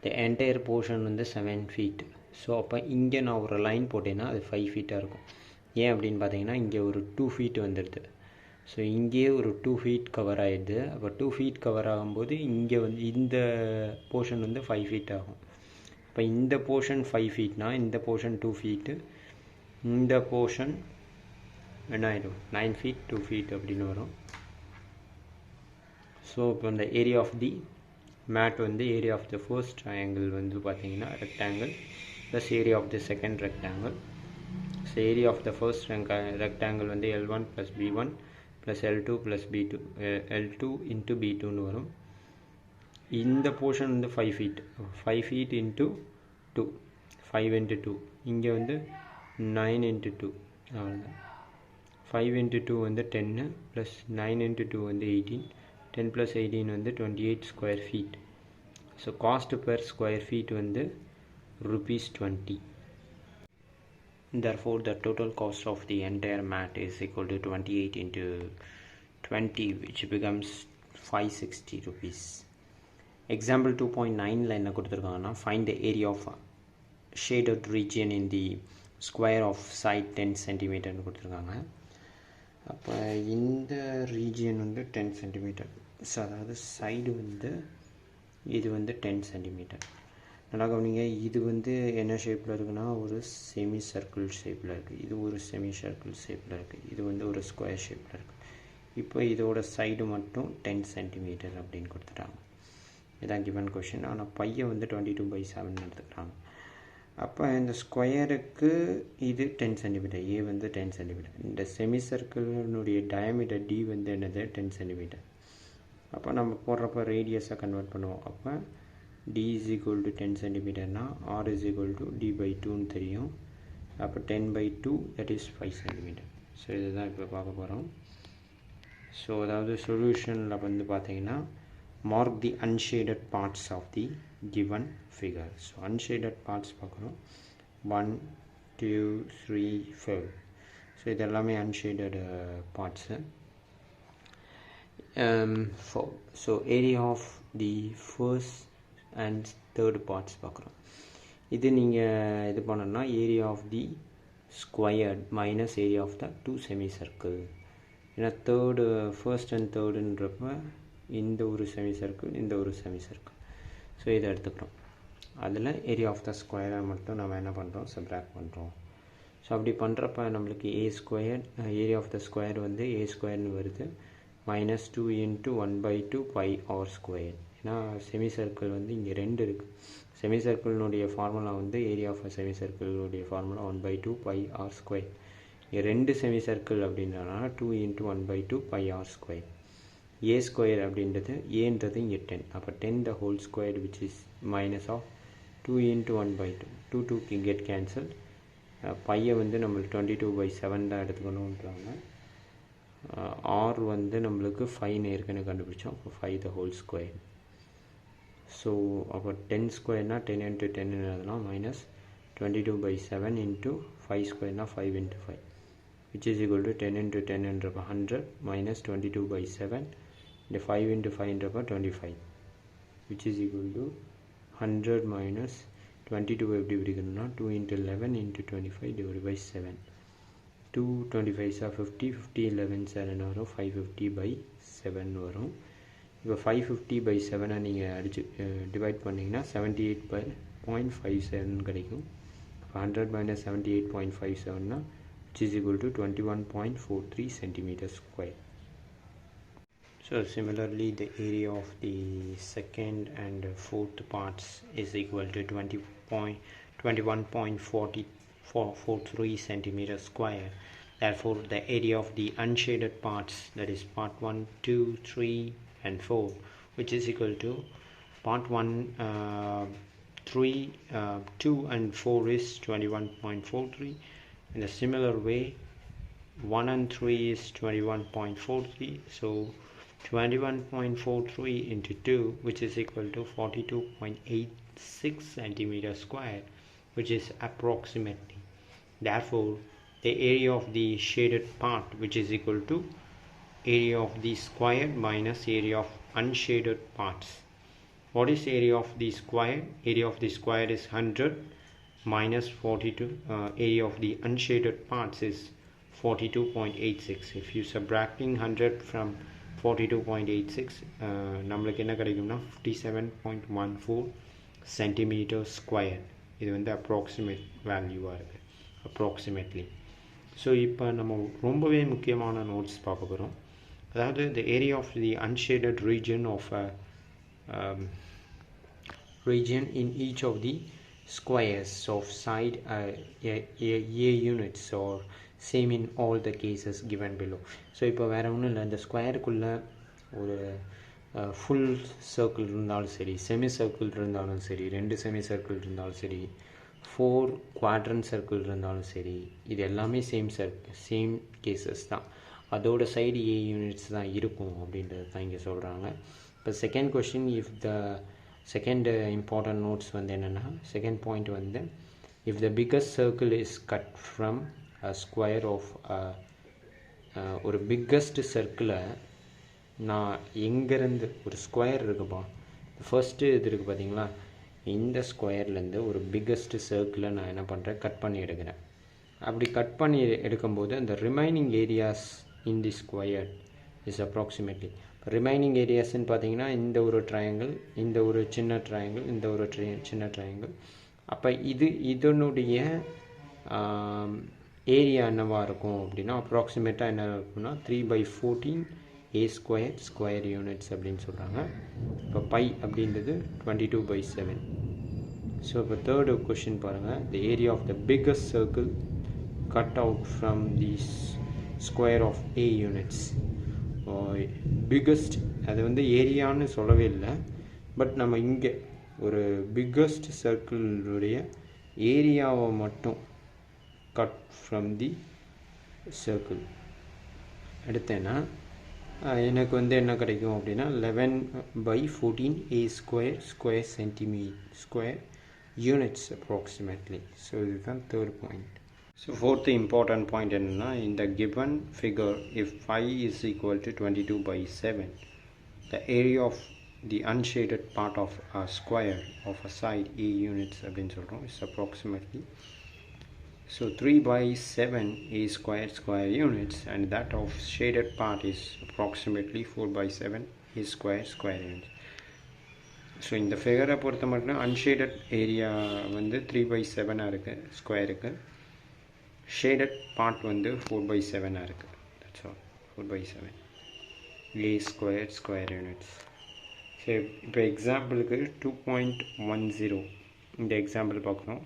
the entire portion வந்து 7 feet. ஸோ அப்போ இங்கே நான் ஒரு லைன் போட்டேன்னா அது 5 feet இருக்கும். ஏன் அப்படின்னு பார்த்தீங்கன்னா இங்கே ஒரு 2 feet வந்துடுது. ஸோ இங்கே ஒரு 2 feet கவர் ஆகிடுது. அப்போ 2 feet கவர் ஆகும்போது இங்கே வந்து இந்த போர்ஷன் வந்து 5 feet ஆகும். இப்போ இந்த போர்ஷன் 5 feetனா இந்த போர்ஷன் 2 feet, இந்த போர்ஷன் என்ன ஆகிடும் 9 feet 2 feet அப்படின்னு வரும். ஸோ இப்போ இந்த ஏரியா ஆஃப் தி மேட் வந்து area of the first triangle வந்து பார்த்தீங்கன்னா rectangle plus area of the second rectangle. So area of the first rectangle வந்து L1 + B1 + L2 + B2 L2 into B2ன்னு வரும். இந்த போர்ஷன் வந்து 5 feet, 5 feet into 2, 5 into 2, இங்கே வந்து 9 into 2, அவ்வளோதான். 5 into 2 வந்து 10 ப்ளஸ் 9 into 2 வந்து 18, 10 + 18 வந்து 28 square feet. So cost per square feet வந்து ₹20. Therefore the total cost of the entire mat is equal to 28 into 20, which becomes 560 rupees. Example 2.9ல என்ன கொடுத்துருக்காங்கன்னா find the area of shaded region in the square of side 10 centimeterன்னு கொடுத்துருக்காங்க. அப்போ இந்த region வந்து 10 centimeter. So அதாவது side வந்து இது வந்து 10 சென்டிமீட்டர். நல்லா கவனிங்க, இது வந்து என்ன ஷேப்பில் இருக்குன்னா ஒரு செமி சர்க்கிள் ஷேப்பில் இருக்குது, இது ஒரு செமி சர்க்கிள் ஷேப்பில் இருக்குது, இது வந்து ஒரு ஸ்கொயர் ஷேப்பில் இருக்குது. இப்போ இதோட சைடு மட்டும் 10 சென்டிமீட்டர் அப்படின்னு கொடுத்துட்டாங்க. இதான் கிவன் கொஷின். ஆனால் பையை வந்து 22/7 எடுத்துக்கிறாங்க. அப்போ இந்த ஸ்கொயருக்கு இது 10 சென்டிமீட்டர், ஏ வந்து 10 சென்டிமீட்டர். இந்த செமி சர்க்கிளினுடைய டயமீட்டர் டி வந்து என்னது 10 சென்டிமீட்டர். அப்போ நம்ம போடுறப்ப ரேடியஸை கன்வெர்ட் பண்ணுவோம். அப்போ d is equal to 10 சென்டிமீட்டர்னா r is equal to d/2ன்னு தெரியும். அப்போ 10/2 that is 5 சென்டிமீட்டர். ஸோ இதுதான் இப்போ பார்க்க போகிறோம். ஸோ அதாவது சொல்யூஷனில் வந்து பார்த்தீங்கன்னா mark the unshaded parts of the given figure. So unshaded parts பார்க்குறோம். 1 2 3 4. ஸோ இது எல்லாமே unshaded parts. So area of the first and third parts பார்க்குறோம். இது நீங்கள் இது பண்ணணும்னா area of the squared minus area of the 2 semicircle. ஏன்னா first and தேர்டுன்றப்ப இந்த ஒரு செமிசர்க்கிள், இந்த ஒரு செமிசர்க்கிள். ஸோ இதை எடுத்துக்கிறோம். அதில் ஏரியா ஆஃப் த ஸ்கொயரை மட்டும் நம்ம என்ன பண்ணுறோம், சப்ராக்ட் பண்ணுறோம். ஸோ அப்படி பண்ணுறப்ப நம்மளுக்கு a square, area of the square வந்து ஏ ஸ்கொயர்னு வருது, minus 2 into 1/2 pi r square. ஏன்னா செமிசர்க்கிள் வந்து இங்கே 2 இருக்குது. செமிசர்க்கிள்னுடைய ஃபார்முலா வந்து ஏரியா ஆஃப் செமிசர்க்கிளுடைய ஃபார்முலா 1/2 pi r square. இங்கே 2 செமிசர்க்கிள் அப்படின்றனால 2 into 1/2 pi r square. ஏ ஸ்கொயர் அப்படின்றது ஏன்றது இங்கே 10. அப்போ 10 the whole square which is minus of 2 into 1/2. 2 get cancelled. பையை வந்து நம்மளுக்கு 22/7 தான் எடுத்துக்கணுன்றாங்க. r வந்து நம்மளுக்கு 5 ஏற்கனவே கண்டுபிடிச்சோம். அப்போ 5 the whole square. ஸோ அப்போ 10 ஸ்கொயர்னா 10 into 10 எழுதலாம், minus 22/7 into 5 ஸ்கொயர்னா 5 into 5 which is equal to 10 into 10ன்றப்ப 100 minus 22/7 இந்த 5 into 5ன்றப்ப 25 which is equal to 100 minus 22 எப்படி பிடிக்கணும்னா 2 into 11 into 25 divided by 7. 2 25 50, 50 11 7 வரும், 550/7 வரும். இப்போ 550/7 நீங்கள் அடிச்சு டிவைட் பண்ணிங்கன்னா 78.57 கிடைக்கும். 100 minus 78.57 which is equal to 21.43 centimeters square. So similarly the area of the second and fourth parts is equal to 21.43 centimeters square. Therefore the area of the unshaded parts, that is part 1 2 3 and 4, which is equal to part 1 3 2 and 4 is 21.43. in a similar way 1 and 3 is 21.43. so 21.43 into 2, which is equal to 42.86 centimeters square, which is approximately. Therefore the area of the shaded part, which is equal to area of the square minus area of unshaded parts. What is area of the square? Area of the square is 100 minus 42. Area of the unshaded parts is 42.86. if you subtracting 100 from 42.86, நம்மளுக்கு என்ன கிடைக்கும்னா 57.14 centimeter square. இது வந்து approximate வேல்யூவாக இருக்குது, approximately. So இப்போ நம்ம ரொம்பவே முக்கியமான நோட்ஸ் பார்க்க போகிறோம். அதாவது the area of the unshaded region of a region in each of the squares of side a units or same in all the cases given below. So இப்போ வேறு ஒன்றும் இல்லை, இந்த ஸ்கொயருக்குள்ளே ஒரு ஃபுல் சர்க்கிள் இருந்தாலும் சரி, செமி சர்க்கிள் இருந்தாலும் சரி, 2 செமி சர்க்கிள் இருந்தாலும் சரி, 4 குவாட்ரண்ட் சர்க்கிள் இருந்தாலும் சரி, இது எல்லாமே சேம் கேசஸ் தான். அதோட சைடு ஏ யூனிட்ஸ் தான் இருக்கும் அப்படின்றது தான் இங்கே சொல்கிறாங்க. இப்போ second question, if the second important notes வந்து என்னென்னா, செகண்ட் பாயிண்ட் வந்து if the biggest circle is cut from square of ஒரு பிக்கஸ்ட் சர்க்கிளை நான் எங்கேருந்து, ஒரு ஸ்கொயர் இருக்குப்பா, ஃபர்ஸ்ட்டு இது இருக்குது பார்த்தீங்களா, இந்த ஸ்கொயர்லேருந்து ஒரு பிக்கஸ்ட் சர்க்கிளை நான் என்ன பண்ணுறேன், கட் பண்ணி எடுக்கிறேன். அப்படி கட் பண்ணி எடுக்கும்போது அந்த remaining areas in the square is approximately remaining ஏரியாஸ்ன்னு பார்த்தீங்கன்னா இந்த ஒரு ட்ரையாங்கிள், இந்த ஒரு சின்ன ட்ரையாங்கிள், இந்த ஒரு சின்ன ட்ரையாங்கிள். அப்போ இதனுடைய ஏரியா என்னவாக இருக்கும் அப்படின்னா அப்ராக்சிமேட்டாக என்ன இருக்குன்னா 3/14 a ஸ்கொயர் யூனிட்ஸ் அப்படின்னு சொல்கிறாங்க. இப்போ பை அப்படின்றது 22/7. ஸோ இப்போ தேர்டு கொஷின் பாருங்கள். The area of the biggest circle cut out from the square of a units. Biggest அது வந்து ஏரியான்னு சொல்லவே இல்லை, பட் நம்ம இங்கே ஒரு பிக்கஸ்ட் சர்க்கிளுடைய ஏரியாவை மட்டும் கட் ஃப்ரம் தி சர்க்கிள் எடுத்தேன்னா எனக்கு வந்து என்ன கிடைக்கும் அப்படின்னா 11/14 a square centimetre units approximately. So இதுதான் third point. So fourth important point என்னென்னா, இந்த given figure if 5 is equal to 22/7, the area of the unshaded part of a square of a side a units அப்படின்னு சொல்கிறோம் is approximately. So 3/7 a square units, and that of shaded part is approximately 4/7 a square units. So இந்த ஃபிகரை பொறுத்த மட்டும் unshaded area வந்து 3/7 இருக்குது ஸ்கொயருக்கு, shaded part வந்து 4/7 இருக்குது. That's all. 4/7 a square units. சரி, இப்போ எக்ஸாம்பிளுக்கு 2.10 இந்த எக்ஸாம்பிள் பார்க்குறோம்.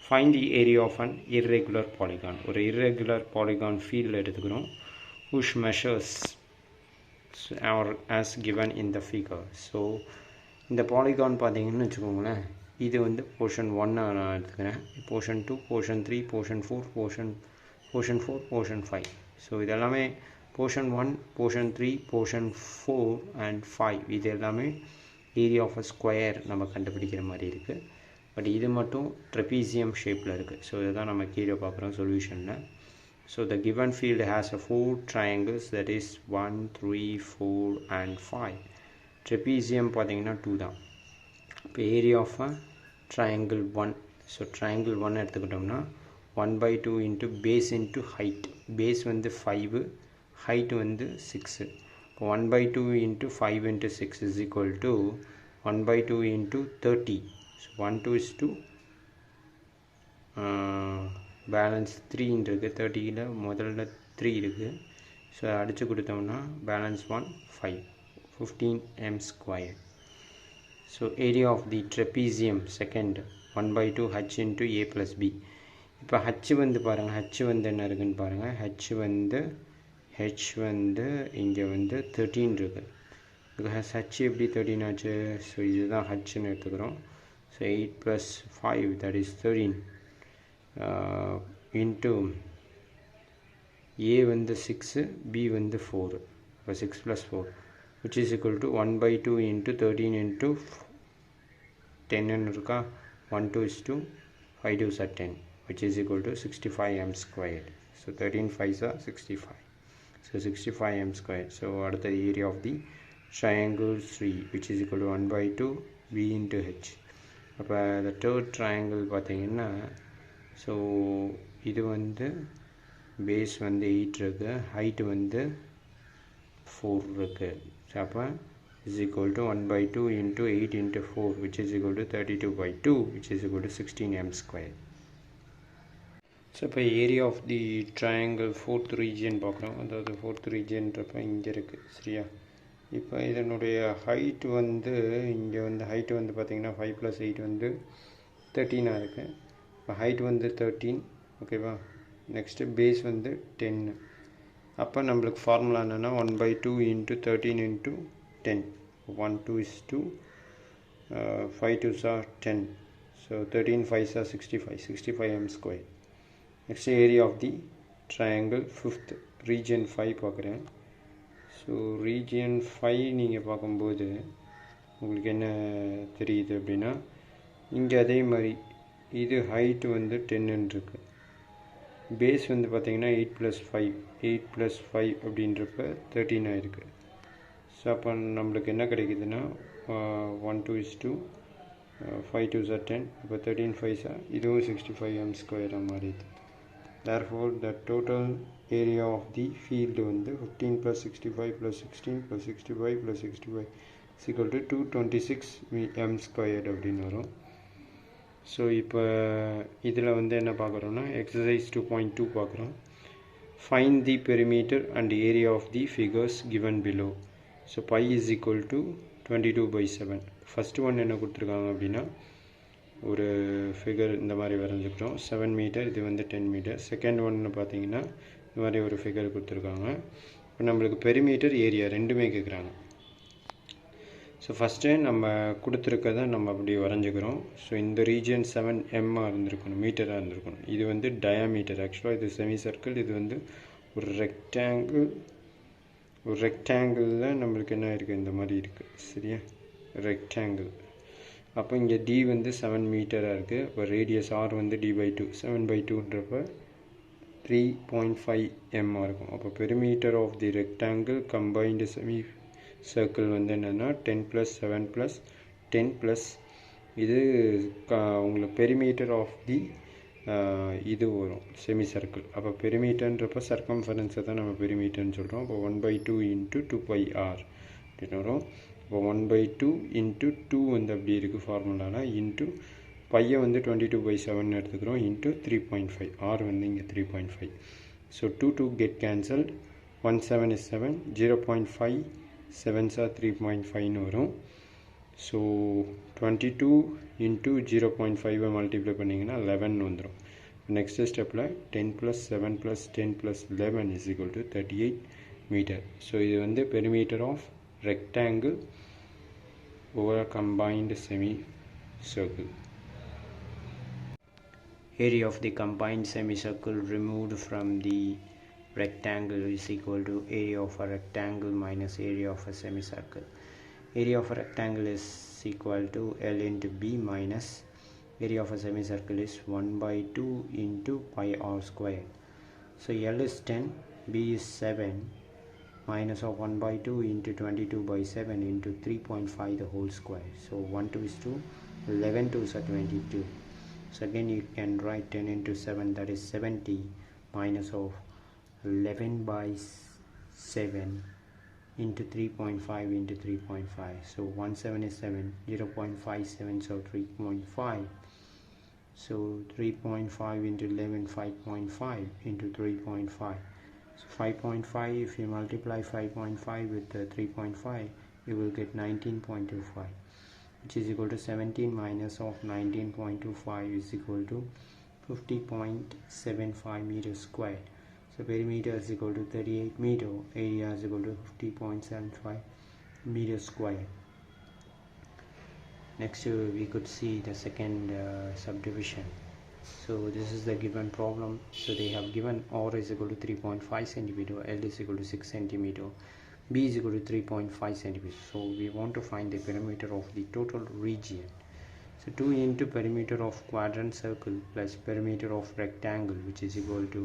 Find the area of an irregular polygon. ஒரு இர்ரெகுலர் பாலிகான் ஃபீல்டு எடுத்துக்கிறோம், which measures are as given in the figure. So இந்த பாலிகான் பார்த்தீங்கன்னு வச்சுக்கோங்களேன், இது வந்து போர்ஷன் 1 நான் எடுத்துக்கிறேன், portion 2, portion 3, portion 4, portion 4, portion 5. So இதெல்லாமே போர்ஷன் 1, போர்ஷன் 3, போர்ஷன் 4 அண்ட் 5 இது எல்லாமே ஏரியா ஆஃப் அ ஸ்கொயர் நம்ம கண்டுபிடிக்கிற மாதிரி இருக்குது. பட் இது மட்டும் ட்ரெபீசியம் ஷேப்பில் இருக்குது. ஸோ இதுதான் நம்ம கீழே பார்க்குறோம் சொல்யூஷனில். So the given field has a 4 triangles, that is 1, 3, 4 and 5. Trapezium பார்த்தீங்கன்னா 2 தான். இப்போ area of a triangle 1. So triangle 1 எடுத்துக்கிட்டோம்னா 1/2 into base into height. Base வந்து 5, ஹைட் வந்து 6. இப்போ 1/2 into 5 into 6 is equal to 1/2 into 30. So 1/2 balance 3 இருக்குது. 30ல் முதல்ல 3 இருக்குது. ஸோ அடித்து கொடுத்தோம்னா balance 1 5, 15 m squared. So area of the trapezium second 1/2 h into a plus b. இப்போ h வந்து பாருங்கள், h வந்து என்ன இருக்குன்னு பாருங்கள். h வந்து இங்கே வந்து 13 இருக்குது. பிகாஸ் h எப்படி 13 ஆச்சு? ஸோ இதுதான் hன்னு எடுத்துக்கிறோம். So 8 + 5 that is 13 into a வந்து 6, b வந்து 4. இப்போ 6 + 4 which is equal to 1/2 into 13 into 10 ன்னு இருக்கா. 1 2 is 2, 5 2s are 10, which is equal to 65 m squared. So 13 5s are 65. So 65 m squared. So what is the area of the triangle 3, which is equal to 1/2 b into h. அப்போ the third triangle பார்த்தீங்கன்னா, so இது வந்து base வந்து 8 இருக்குது, height வந்து 4 இருக்குது. So அப்போ is equal to 1/2 into 8 into 4, which is equal to 32/2, which is equal to 16 m squared. So இப்போ area of the triangle 4th region பார்க்குறோம். அதாவது 4th ரீஜியன்றப்போ இங்கே இருக்குது, சரியா? இப்போ இதனுடைய ஹைட் வந்து இங்கே வந்து ஹைட் வந்து பார்த்திங்கன்னா 5 + 8 வந்து 13 இருக்குது. இப்போ ஹைட் வந்து 13, ஓகேவா? நெக்ஸ்ட்டு பேஸ் வந்து 10. அப்போ நம்மளுக்கு ஃபார்முலா என்னென்னா 1/2 into 13 into 10. 1 2 is 2, 5 2s are 10. So 13 5s are 65 m squared. Next area of the triangle 5th region 5 பார்க்குறேன். ஸோ region 5 நீங்கள் பார்க்கும்போது உங்களுக்கு என்ன தெரியுது அப்படின்னா, இங்கே அதே மாதிரி இது ஹைட் வந்து 10 இருக்குது, பேஸ் வந்து பார்த்திங்கன்னா 8 + 5 அப்படின்றப்ப 13 ஆயிருக்கு. ஸோ அப்போ நம்மளுக்கு என்ன கிடைக்குதுன்னா 1 2 is 2, 5 2s are 10. இப்போ 13 5s இதுவும் 65 m squared மாறிடுது. therefore the total area of the field வந்து 15 plus 65 plus 16 plus 65 plus 65 is equal to 226 m squared அப்படின்னு வரும். ஸோ இப்போ இதில் வந்து என்ன பார்க்குறோன்னா எக்ஸசைஸ் 2.2 பார்க்குறோம். Find the perimeter and area of the figures given below. So pi is equal to 22/7. First one என்ன கொடுத்துருக்காங்க அப்படின்னா ஒரு ஃபிகர் இந்த மாதிரி வரைஞ்சிக்கிறோம் 7 மீட்டர், இது வந்து 10 மீட்டர். செகண்ட் ஒன்று பார்த்தீங்கன்னா இந்த மாதிரி ஒரு ஃபிகர் கொடுத்துருக்காங்க. இப்போ நம்மளுக்கு பெரிமீட்டர் ஏரியா ரெண்டுமே கேட்குறாங்க. ஸோ ஃபஸ்ட்டு நம்ம கொடுத்துருக்கதை நம்ம அப்படி வரைஞ்சிக்கிறோம். ஸோ இந்த ரீஜியன் 7m இருந்திருக்கணும், மீட்டராக இருந்திருக்கணும். இது வந்து டயாமீட்டர். ஆக்சுவலாக இது செமி சர்க்கிள், இது வந்து ஒரு ரெக்டாங்கிளில் நம்மளுக்கு என்ன இருக்குது, இந்த மாதிரி இருக்குது. சரியா, ரெக்டாங்கிள். அப்போ இங்கே d வந்து 7 மீட்டராக இருக்குது. இப்போ ரேடியஸ் r வந்து d/2, 7/2ன்றப்ப 3.5m இருக்கும். அப்போ perimeter of the rectangle combined semi circle வந்து என்னென்னா 10 + 7 + 10 + இது உங்களுக்கு பெரிமீட்டர் ஆஃப் தி இது வரும் செமி சர்க்கிள். அப்போ பெரிமீட்டர்ன்றப்போ சர்க்கம்ஃபரன்ஸை தான் நம்ம பெரிமீட்டர்னு சொல்கிறோம். அப்போ 1/2 × 2πr அப்படின்னு வரும். இப்போ 1/2 × 2 வந்து அப்படி இருக்குது ஃபார்முலாவில், இன்ட்டு பையை வந்து 22/7 எடுத்துக்கிறோம், இன்ட்டு 3.5, r வந்து இங்கே 3.5. So 2 get cancelled, 1 7 is 7, 0.5 7s are 3.5 வரும். ஸோ 22 × 0.5 மல்டிப்ளை பண்ணிங்கன்னா 11 வந்துடும். நெக்ஸ்ட் ஸ்டெப்பில் 10 + 7 + 10 + 11 is equal to 38 metre. So இது வந்து perimeter of rectangle over a combined semicircle. Area of the combined semicircle removed from the rectangle is equal to area of a rectangle minus area of a semicircle. Area of a rectangle is equal to L into B minus area of a semicircle is 1/2 × πr squared. So L is 10, B is 7, minus of 1/2 × 22/7 into 3.5 the whole square. So 1 2 is 2, 11 2s are 22. So again you can write 10 × 7, that is 70, minus of 11/7 into 3.5 into 3.5. So 1 7 is 7, 0.57, so 3.5. So 3.5 into 11, 5.5 into 3.5. So 5.5, if you multiply 5.5 with 3.5, you will get 19.25, which is equal to 17 minus of 19.25 is equal to 50.75 meters squared. So perimeter is equal to 38 meter, area is equal to 50.75 meters squared. Next we could see the second subdivision. So this is the given problem. So they have given r is equal to 3.5 cm, L is equal to 6 cm, B is equal to 3.5 cm. So we want to find the perimeter of the total region. So 2 into perimeter of quadrant circle plus perimeter of rectangle, which is equal to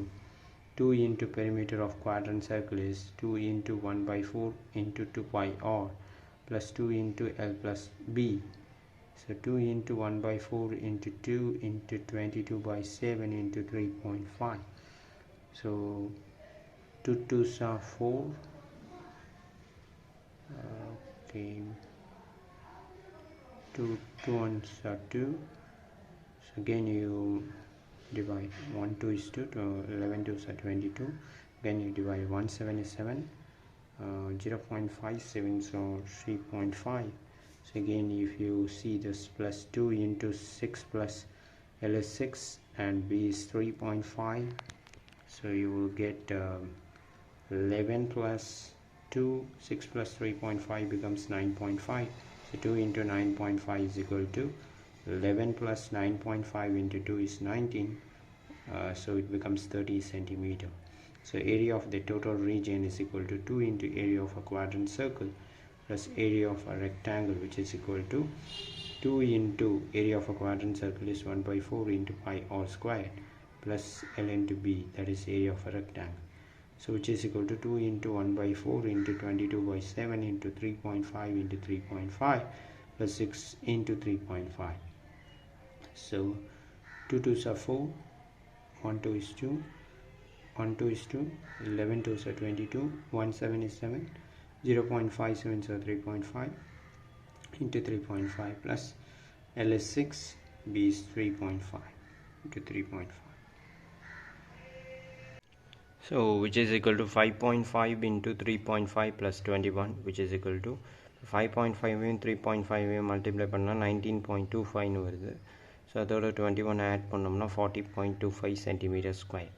2 into perimeter of quadrant circle is 2 into 1/4 into 2πr plus 2 into L plus B. So 2 into 1/4 into 2 into 22/7 into 3.5. So 2 2s are 4. Okay. 2 1s are 2. So again you divide 1 2 is 2, 11 2s are 22. Again you divide 1 7 is 7, 0.57, so 3.5. So again if you see this plus 2 into 6 plus L is 6 and B is 3.5, so you will get 11 plus 2, 6 plus 3.5 becomes 9.5. So 2 into 9.5 is equal to 11 plus 9.5 into 2 is 19, so it becomes 30 centimeter. So area of the total region is equal to 2 into area of a quadrant circle plus area of a rectangle, which is equal to 2 into area of a quadrant circle is 1/4 into πr squared plus L into B, that is area of a rectangle. So which is equal to 2 into 1/4 into 22/7 into 3.5 into 3.5 plus 6 into 3.5. So 2 2s are 4, 1 2 is 2, 1 2 is 2, 11 2 is 22, 1 7 is 7, 0.57 so 3.5 into 3.5 plus L is 6, B is 3.5 into 3.5. So which is equal to 5.5 into 3.5 plus 21, which is equal to 5.5 and 3.5 multiply பண்ணா 19.25 வருது. So அதோட 21 add பண்ணோம்னா 40.25 centimetre square.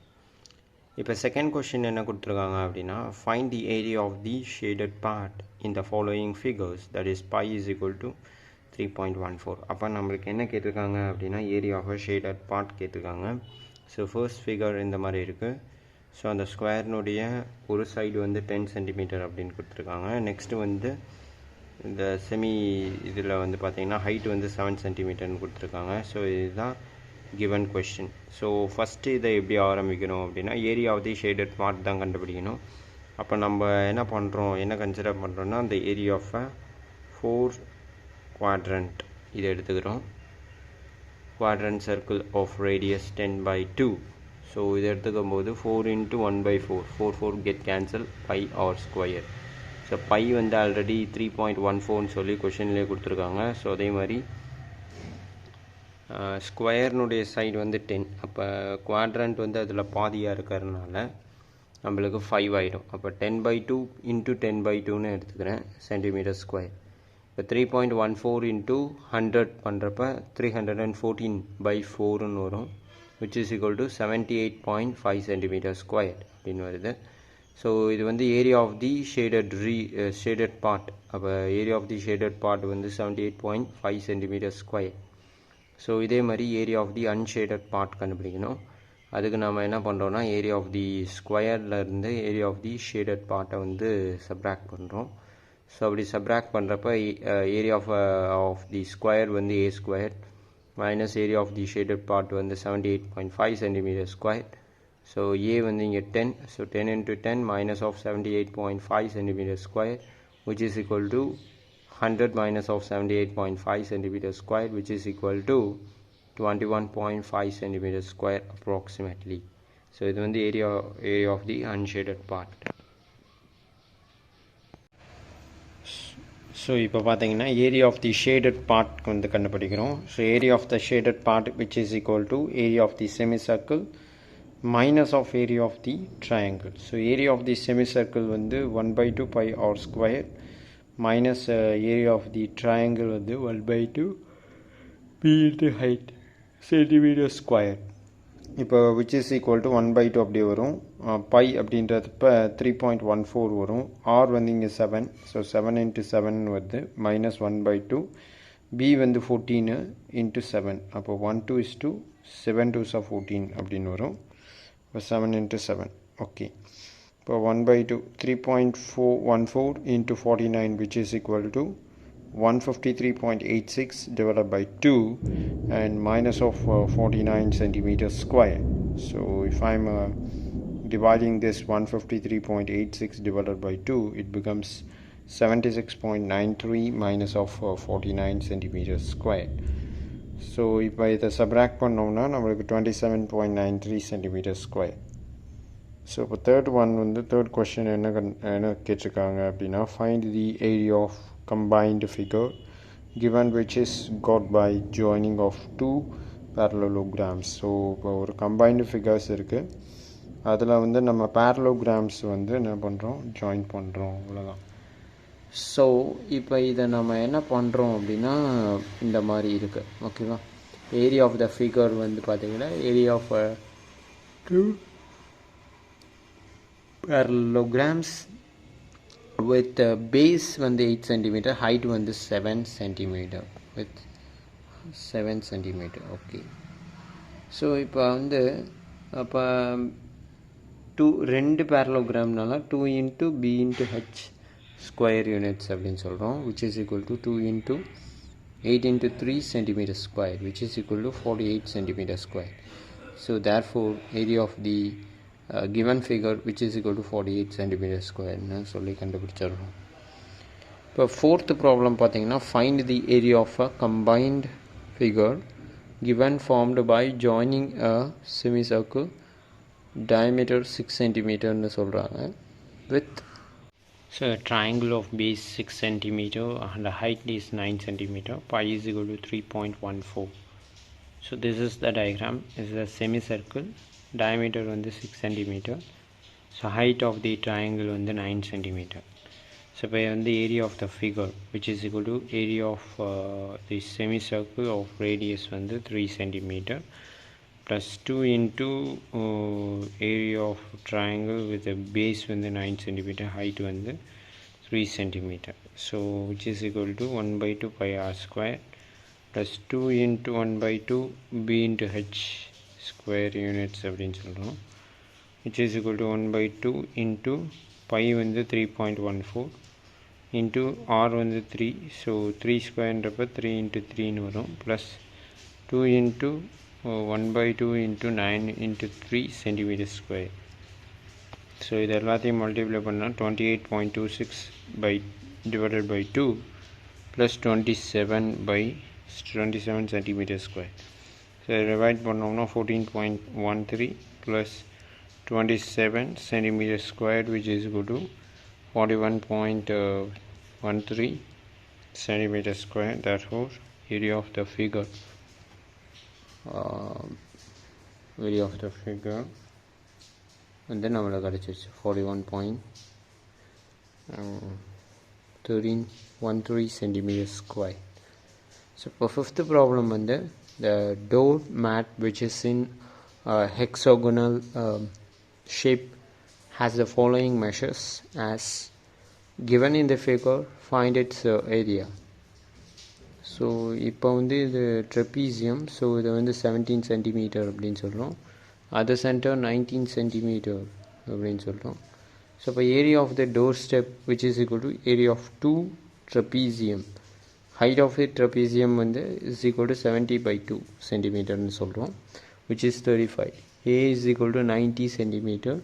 இப்போ second question என்ன கொடுத்துருக்காங்க அப்படின்னா, find the area of the shaded part in the following figures, that is pi is equal to 3.14. அப்போ நம்மளுக்கு என்ன கேட்டிருக்காங்க அப்படின்னா, ஏரியா ஆஃப் ஷேடட் பார்ட் கேட்டிருக்காங்க. ஸோ ஃபர்ஸ்ட் ஃபிகர் இந்த மாதிரி இருக்குது. ஸோ அந்த ஸ்கொயர்னுடைய ஒரு சைடு வந்து 10 சென்டிமீட்டர் அப்படின்னு கொடுத்துருக்காங்க. நெக்ஸ்ட்டு வந்து இந்த செமி இதில் வந்து பார்த்திங்கன்னா ஹைட் வந்து 7 சென்டிமீட்டர்னு கொடுத்துருக்காங்க. ஸோ இதுதான் கிவன் கொஸ்டின். ஸோ ஃபஸ்ட்டு இதை எப்படி ஆரம்பிக்கணும் அப்படின்னா, area of the shaded part தான் கண்டுபிடிக்கணும். அப்போ நம்ம என்ன பண்ணுறோம், என்ன கன்சிடர் பண்ணுறோன்னா, அந்த ஏரியா ஆஃப் 4 quadrant இதை எடுத்துக்கிறோம். quadrant circle of radius 10/2. So இதை எடுத்துக்கும் போது 4 into 1/4, 4 get cancel, pi r square. So pi வந்து ஆல்ரெடி 3.14 சொல்லி கொஷின்லேயே கொடுத்துருக்காங்க. ஸோ அதே மாதிரி ஸ்கொயர்னுடைய சைடு வந்து 10. அப்போ குவாட்ரண்ட் வந்து அதில் பாதியாக இருக்கிறதுனால நம்மளுக்கு 5 ஆகிடும். அப்போ 10/2 into 10/2ன்னு எடுத்துக்கிறேன் சென்டிமீட்டர் ஸ்கொயர். இப்போ 3.14 into 100 பண்ணுறப்ப 314/4ன்னு வரும், which is equal to 78.5 centimeter square அப்படின்னு வருது. ஸோ இது வந்து area of the shaded part. அப்போ area of the shaded part வந்து 78.5 சென்டிமீட்டர் ஸ்கொயர். ஸோ இதே மாதிரி area of the unshaded part கண்டுபிடிக்கணும். அதுக்கு நம்ம என்ன பண்ணுறோன்னா, ஏரியா ஆஃப் தி ஸ்கொயர்லேருந்து ஏரியா ஆஃப் தி ஷேடட் பார்ட்டை வந்து சப்ராக்ட் பண்ணுறோம். ஸோ அப்படி சப்ராக்ட் பண்ணுறப்ப ஏரியா ஆஃப் தி ஸ்கொயர் வந்து a square minus area of the shaded part வந்து 78.5 centimeter square. So a வந்து இங்கே 10. So 10 into 10 minus of 78.5 centimeter square, which is equal to 100 minus of 78.5 centimeter square, which is equal to 21.5 centimeter square approximately. So இது வந்து area of the unshaded part. So இப்போ பார்த்தீங்கன்னா area of the shaded part வந்து கண்டுபிடிக்கிறோம். So area of the shaded part which is equal to area of the semicircle minus of area of the triangle. So area of the semicircle வந்து 1/2 pi r square minus area of the triangle வந்து 1/2 p into height centimetre square. இப்போ which is equal to 1/2 அப்படியே வரும். By அப்படின்றப்ப 3.14 வரும். R வந்து இங்கே 7. So 7 into 7 வருது, மைனஸ் 1/2. பி வந்து 14 into 7. அப்போ 1 2 is 2, 7 2s are 14 அப்படின்னு வரும். இப்போ 7 into 7. ஓகே. இப்போ 1/2 3.14 into 49, which is equal to 153.86 divided by 2 and minus of 49 centimeters square. So if I'm dividing this 153.86 divided by 2, it becomes 76.93 minus of 49 centimeters square. So if I subtract பண்ணோம்னா நம்மளுக்கு 27.93 centimeters square. So இப்போ third question என்ன கேட்டிருக்காங்க அப்படின்னா, find the area of combined figure given which is got by joining of two parallelograms. So இப்போ ஒரு combined figures இருக்குது, அதில் வந்து நம்ம parallelograms வந்து என்ன பண்ணுறோம், ஜாயின் பண்ணுறோம், அவ்வளோதான். ஸோ இப்போ இதை நம்ம என்ன பண்ணுறோம் அப்படின்னா இந்த மாதிரி இருக்குது, ஓகேவா. ஏரியா ஆஃப் த ஃபிகர் வந்து பார்த்தீங்கன்னா area of two parallelograms with base வந்து 8 cm, height வந்து 7 cm with 7 cm. Okay. So இப்போ வந்து அப்போ ரெண்டு பேரலோகிராம்னால 2 into b into h square units அப்படின்னு சொல்கிறோம், which is equal to 2 into 8 into 3 cm square, which is equal to 48 cm square. So therefore area of the given figure which is equal to 48 cm square ன்னு சொல்லி கண்டுபிடிச்சிடுறோம். இப்போ fourth problem பார்த்தீங்கன்னா, find the area of a combined figure given formed by joining a semicircle diameter 6 centimeter னு சொல்றாங்க with so a triangle of base 6 centimeter and the height is 9 centimeter. Pi is equal to 3.14. So this is the diagram. This is a semicircle. Diameter on the 6 centimeter. So height of the triangle on the 9 centimeter. So by on the area of the figure, which is equal to area of the semicircle of radius on the 3 centimeter plus 2 into area of triangle with a base on the 9 centimeter, height on the 3 centimeter. So which is equal to 1 by 2 pi r square plus 2 into 1 by 2 b into h square units அப்படின்னு சொல்கிறோம், which is equal to 1 by 2 into pi வந்து 3.14 into r வந்து 3, so 3 squareன்றப்ப 3 into 3 னு வரும், plus 2 into 1 by 2 into 9 into 3 centimeter square. So இது எல்லாத்தையும் multiply பண்ணால் 28.26 by divided by 2 plus 27 centimeter square. So divide பண்ணோம்னா 14.13 plus 27 centimeter squared, which is equal to 41.13 centimeter square. Therefore area of the figure வந்து நம்மளுக்கு கிடச்சிருச்சு 41.13 centimeter square. So for fifth problem வந்து the door mat which is in hexagonal shape has the following measures as given in the figure. Find its area. So இப்போ வந்து இது trapezium, so இதை வந்து 17 centimetre அப்படின்னு சொல்கிறோம், அதர் சென்டர் 19 சென்டிமீட்டர் அப்படின்னு சொல்கிறோம். ஸோ இப்போ area of the doorstep which is equal to area of 2 trapezium, height of the trapezium வந்து இஸ் ஈக்குவல் டு 70/2 சென்டிமீட்டர்னு சொல்கிறோம், which is 35. A is equal to 90 centimeter,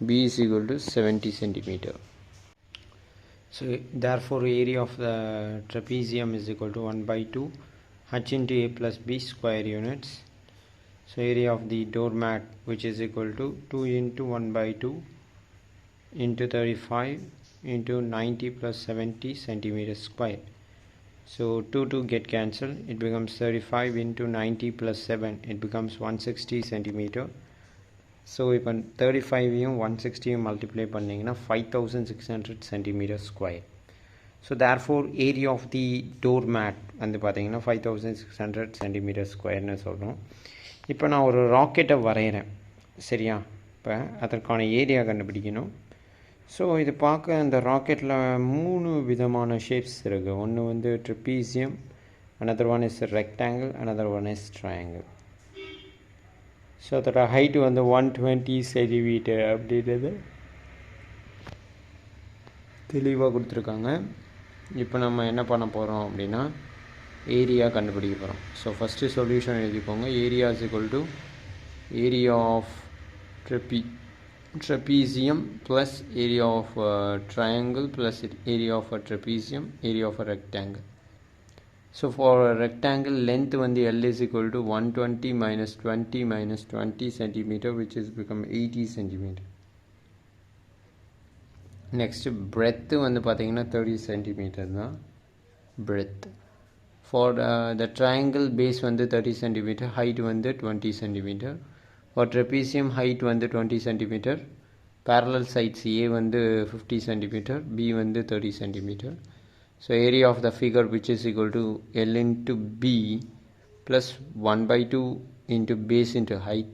B is equal to 70 centimeter. So therefore area of the trapezium is equal to 1 by 2 h into a plus b square units. So area of the doormat, which is equal to 2 into 1 by 2 into 35 into 90 plus 70 centimeters square. So 2 get cancelled, it becomes 35 into 90 plus 7, it becomes 160 centimeter. So இப்போ 35 160 multiply பண்ணிங்கன்னா 5600 centimeter square. So therefore area of the doormat வந்து பார்த்தீங்கன்னா 5600 centimeter squareனு சொல்கிறோம். இப்போ நான் ஒரு ராக்கெட்டை வரைகிறேன், சரியா? இப்போ அதற்கான ஏரியா கண்டுபிடிக்கணும். ஸோ இது பார்க்க அந்த ராக்கெட்டில் 3 விதமான ஷேப்ஸ் இருக்குது. ஒன்று வந்து trapezium, another one is a rectangle, another one is triangle. So அதோட ஹைட்டு வந்து 120 சென்டிமீட்டர் அப்படின்றது தெளிவாக கொடுத்துருக்காங்க. இப்போ நம்ம என்ன பண்ண போகிறோம் அப்படின்னா ஏரியா கண்டுபிடிக்க போகிறோம். ஸோ ஃபஸ்ட்டு சொல்யூஷன் எழுதிக்கோங்க. Area is equal to area of trapezium plus area of triangle plus area of a trapezium, area of a rectangle. So for a rectangle, length வந்து L is equal to 120 minus 20 minus 20 centimeter, which is become 80 centimeter. Next breadth வந்து பார்த்தீங்கன்னா 30 centimeter தான் breadth. For the triangle base வந்து 30 centimeter, height வந்து 20 centimeter. For trapezium height வந்து 20 centimeter, parallel sides A வந்து 50 centimeter, B வந்து 30 centimeter. So area of the figure, which is equal to L into B plus 1 by 2 into base into height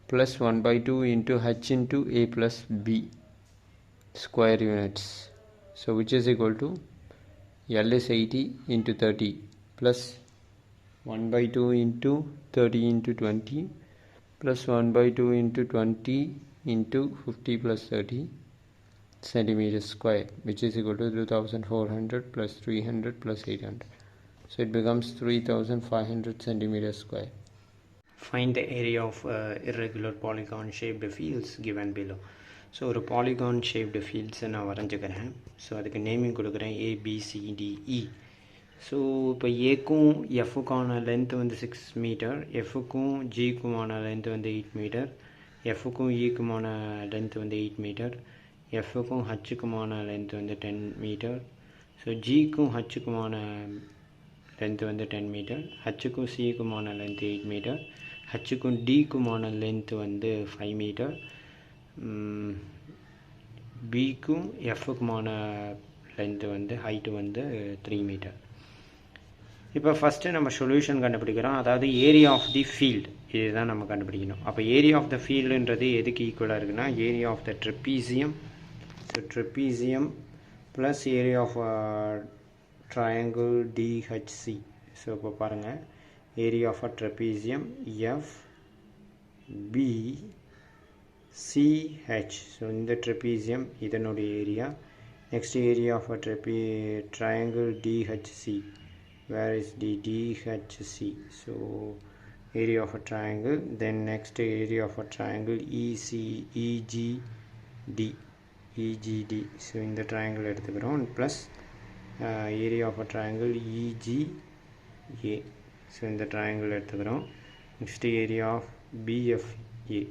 plus 1 by 2 into H into A plus B square units. So which is equal to L is 80 into 30 plus 1 by 2 into 30 into 20 plus 1 by 2 into 20 into 50 plus 30 centimeters square, which is equal to 2400 plus 300 plus 800. So it becomes 3500 centimeters square. Find the area of irregular polygon shaped fields given below. So ஒரு polygon shaped fields நான் வரைஞ்சிக்கிறேன். So அதுக்கு naming கொடுக்குறேன் ABCDE. So இப்போ ஏக்கும் எஃப்க்கான length வந்து 6 metre, எஃப்க்கும் ஜிக்குமான length வந்து 8 metre, எஃப்க்கும் ஈக்குமான length வந்து 8 metre, எஃப்க்கும் ஹச்சுக்குமான length வந்து 10 மீட்டர். ஸோ ஜிக்கும் ஹச்சுக்குமான லென்த் வந்து 10 மீட்டர், ஹச்சுக்கும் சிக்குமான லென்த் 8 மீட்டர், ஹச்சுக்கும் டிக்குமான லென்த் வந்து 5 மீட்டர், பிக்கும் எஃப்க்குமான லென்த் வந்து ஹைட்டு வந்து 3 மீட்டர். இப்போ ஃபஸ்ட்டு நம்ம சொல்யூஷன் கண்டுபிடிக்கிறோம், அதாவது ஏரியா ஆஃப் தி ஃபீல்டு இதுதான் நம்ம கண்டுபிடிக்கணும். அப்போ ஏரியா ஆஃப் த ஃபீல்டுன்றது எதுக்கு ஈக்குவலாக இருக்குன்னா area of the trapezium. So trapezium plus area of triangle DHC. So இப்போ பாருங்கள், area of a trapezium F B CH. So இந்த ட்ரெப்பீசியம் இதனுடைய area. Next area of a triangle DHC. Where is the DHC? So area of a triangle. Then next area of a triangle EGD. So in the triangle எடுத்துக்கிறோம் plus area of a triangle EGA. So in the triangle எடுத்துக்கிறோம். Next area of BFA.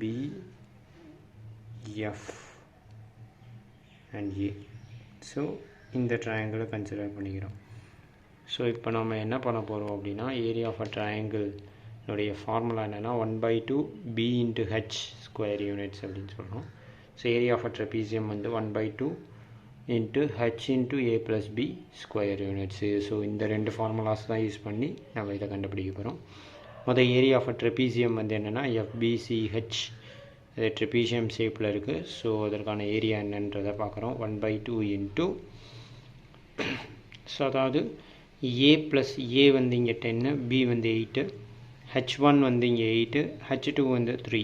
BF and A. So இந்த triangle consider பண்ணிக்கிறோம். So இப்போ நம்ம என்ன பண்ண போகிறோம் அப்படின்னா ஏரியா ஆஃப் அ ட்ரையாங்கிள் உடைய ஃபார்முலா என்னென்னா 1/2 B into H square units அப்படின்னு சொல்கிறோம். So area of a trapezium வந்து 1/2 into H into A plus B square units. So இந்த ரெண்டு ஃபார்முலாஸ் தான் யூஸ் பண்ணி நம்ம இதை கண்டுபிடிக்க போகிறோம். மொதல் ஏரியா ஆஃப் அ ட்ரெப்பீசியம் வந்து என்னென்னா FBCH. அது ட்ரெப்பீசியம் ஷேப்பில் இருக்குது. ஸோ அதற்கான ஏரியா என்னன்றதை பார்க்குறோம். 1/2 into ஸோ அதாவது A ப்ளஸ் A வந்து இங்கே 10, B வந்து 8, H1 வந்து இங்கே 8, H2 வந்து 3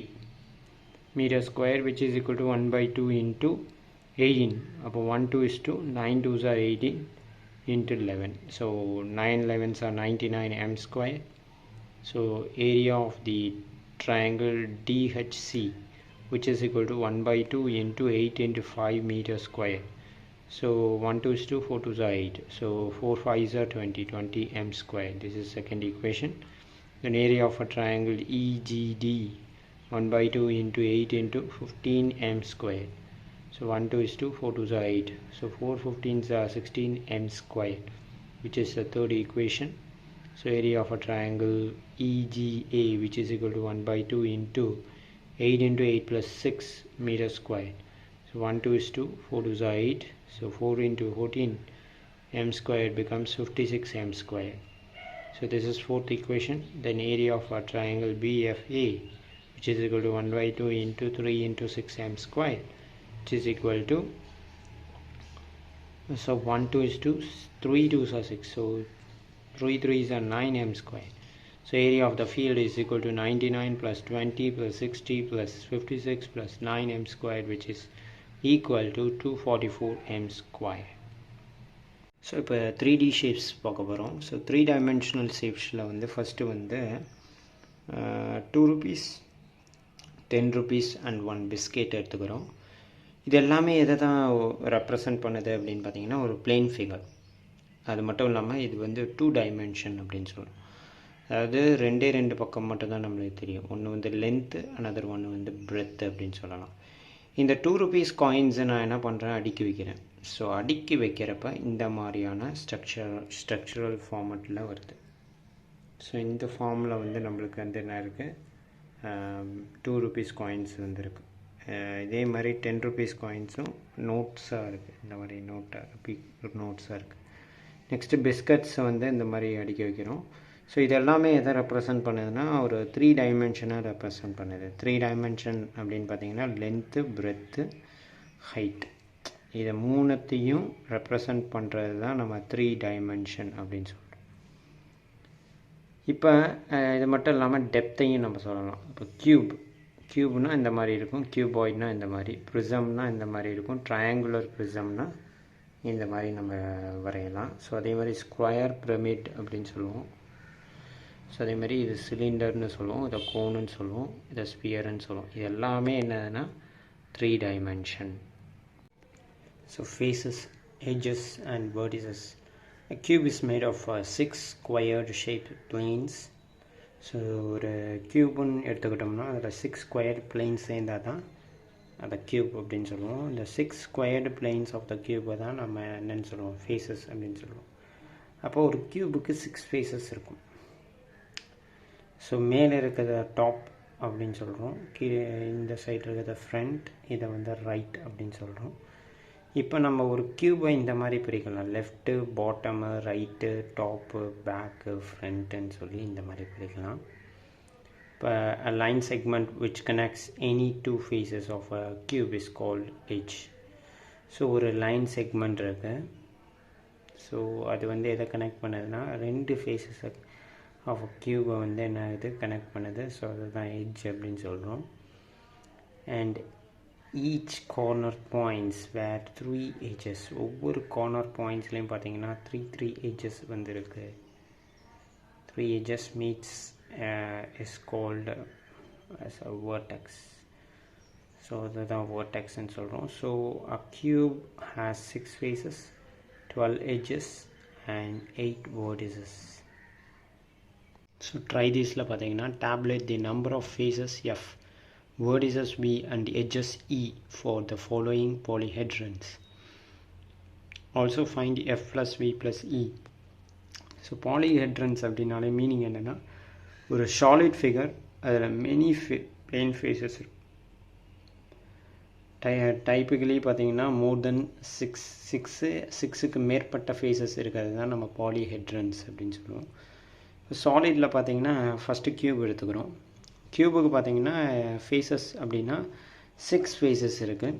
metre square which is equal to 1/2 into 18. அப்போ 1 2 is 2, 9 2s are 18 into 11. So 9 11s are 99 m square. So area of the triangle DHC which is equal to 1/2 into 8 into 5 meter square. So 1 2 is 2, 4 2s are 8. So 4 5s are 20 m square. This is second equation. Then area of a triangle EGD 1/2 into 8 into 15 m square. So 1 2 is 2, 4 2s are 8. So 4 15s are 16 m square, which is the third equation. So area of a triangle EGA which is equal to 1/2 into 8 into 8 plus 6 meter square. So 1 2 is 2, 4 2s are 8. So 4 into 14 m square becomes 56 m square. So this is fourth equation. Then area of a triangle BFA which is equal to 1/2 into 3 into 6 m square, which is equal to, so 1 2 is 2, 3 2s are 6. So 3 3s are 9 m square. So area of the field is equal to 99 plus 20 plus 60 plus 56 plus 9 m square, which is equal to 244 m square. So இப்போ 3D shapes பார்க்க போகிறோம். So 3 dimensional ஷேப்ஸில் வந்து first வந்து 2 rupees, 10 rupees and 1 biscuit எடுத்துக்கிறோம். இது எல்லாமே எதை தான் ரெப்ரசன்ட் பண்ணுது அப்படின்னு பார்த்தீங்கன்னா ஒரு பிளேன் ஃபிகர். அது மட்டும் இல்லாமல் இது வந்து 2 டைமென்ஷன் அப்படின்னு சொல்லுவோம். அதாவது ரெண்டு பக்கம் மட்டும் தான் நம்மளுக்கு தெரியும். ஒன்று வந்து லென்த்து, அனதர் ஒன்று வந்து பிரெத்து அப்படின்னு சொல்லலாம். இந்த 2 rupees காயின்ஸை நான் என்ன பண்ணுறேன், அடுக்கி வைக்கிறேன். ஸோ அடுக்கி வைக்கிறப்ப இந்த மாதிரியான ஸ்ட்ரக்சரல் ஃபார்மட்டில் வருது. ஸோ இந்த ஃபார்மில் வந்து நம்மளுக்கு வந்து என்ன இருக்குது, 2 rupees காயின்ஸ் வந்து இருக்குது. இதே மாதிரி 10 rupees காயின்ஸும் நோட்ஸாக இருக்குது. இந்த மாதிரி நோட்ஸாக இருக்குது. நெக்ஸ்ட்டு பிஸ்கட்ஸை வந்து இந்த மாதிரி அடுக்கி வைக்கிறோம். ஸோ இது எல்லாமே எதை ரெப்ரசன்ட் பண்ணுதுன்னா ஒரு 3 டைமென்ஷனாக ரெப்ரசன்ட் பண்ணுது. 3 டைமென்ஷன் அப்படின்னு பார்த்தீங்கன்னா லென்த்து, பிரெத்து, ஹைட். இதை மூணுத்தையும் ரெப்ரசன்ட் பண்ணுறது தான் நம்ம 3 டைமென்ஷன் அப்படின்னு சொல்கிறோம். இப்போ இது மட்டும் இல்லாமல் டெப்த்தையும் நம்ம சொல்லலாம். இப்போ க்யூப்னால் இந்த மாதிரி இருக்கும், க்யூபாய்ட்னால் இந்த மாதிரி, ப்ரிசம்னால் இந்த மாதிரி இருக்கும், ட்ரையாங்குலர் ப்ரிசம்னால் இந்த மாதிரி நம்ம வரையலாம். ஸோ அதே மாதிரி ஸ்கொயர் பிரமிட் அப்படின்னு சொல்லுவோம். ஸோ அதே மாதிரி இது சிலிண்டர்னு சொல்லுவோம், இதை கோனுன்னு சொல்லுவோம், இதை ஸ்பியர்னு சொல்லுவோம். இது எல்லாமே என்னதுன்னா 3 dimension. So faces, edges and vertices. A cube is made of 6 square shaped planes. So ஒரு க்யூப்னு எடுத்துக்கிட்டோம்னா அதில் 6 ஸ்கொயர்டு பிளேன்ஸ் சேர்ந்தால் தான் அதை க்யூப் அப்படின்னு சொல்லுவோம். இந்த 6 ஸ்கொயர்டு பிளேன்ஸ் ஆஃப் த க்யூப்பை தான் நம்ம என்னென்னு சொல்லுவோம், ஃபேஸஸ் அப்படின்னு சொல்லுவோம். அப்போ ஒரு க்யூபுக்கு 6 ஃபேஸஸ் இருக்கும். ஸோ மேலே இருக்கிறத டாப் அப்படின்னு சொல்கிறோம், கீழே இந்த சைடு இருக்கிறத ஃப்ரண்ட், இதை வந்து ரைட் அப்படின்னு சொல்கிறோம். இப்போ நம்ம ஒரு க்யூபை இந்த மாதிரி பிரிக்கலாம், left, bottom, right, top, back, ஃப்ரண்ட்டுன்னு சொல்லி இந்த மாதிரி பிரிக்கலாம். இப்போ a line segment which connects any two faces of a cube is called edge. So ஒரு லைன் செக்மெண்ட் இருக்குது. ஸோ அது வந்து எதை கனெக்ட் பண்ணுதுன்னா 2 ஃபேஸஸ் ஆஃப் அ க்யூபை வந்து என்ன ஆகுது, கனெக்ட் பண்ணுது. ஸோ அதுதான் எட்ஜ் அப்படின்னு சொல்கிறோம். And each corner points where 3 edges. ஒவ்வொரு கார்னர் பாயிண்ட்ஸ்லேயும் பார்த்தீங்கன்னா 3 edges வந்து இருக்குது. 3 edges meets is called as a vertex. So that's a vertex ன்னு சொல்கிறோம். So a cube has 6 faces, 12 edges and 8 vertices. So try thisல பார்த்தீங்கன்னா tabulate the number of faces f, vertices v and edges e for the following polyhedrons. Also find f plus v plus e. So polyhedrons அப்படின்னாலே meaning என்னென்னா, ஒரு solid figure அதில் many plane faces இருக்கும். Typically பார்த்தீங்கன்னா more தென் 6க்கு மேற்பட்ட faces இருக்கிறது தான் நம்ம பாலிஹெட்ரன்ஸ் அப்படின்னு சொல்லுவோம். இப்போ சாலிடில் பார்த்தீங்கன்னா ஃபஸ்ட்டு க்யூப் எடுத்துக்கிறோம். க்யூபுக்கு பார்த்தீங்கன்னா ஃபேஸஸ் அப்படின்னா 6 ஃபேஸஸ் இருக்குது.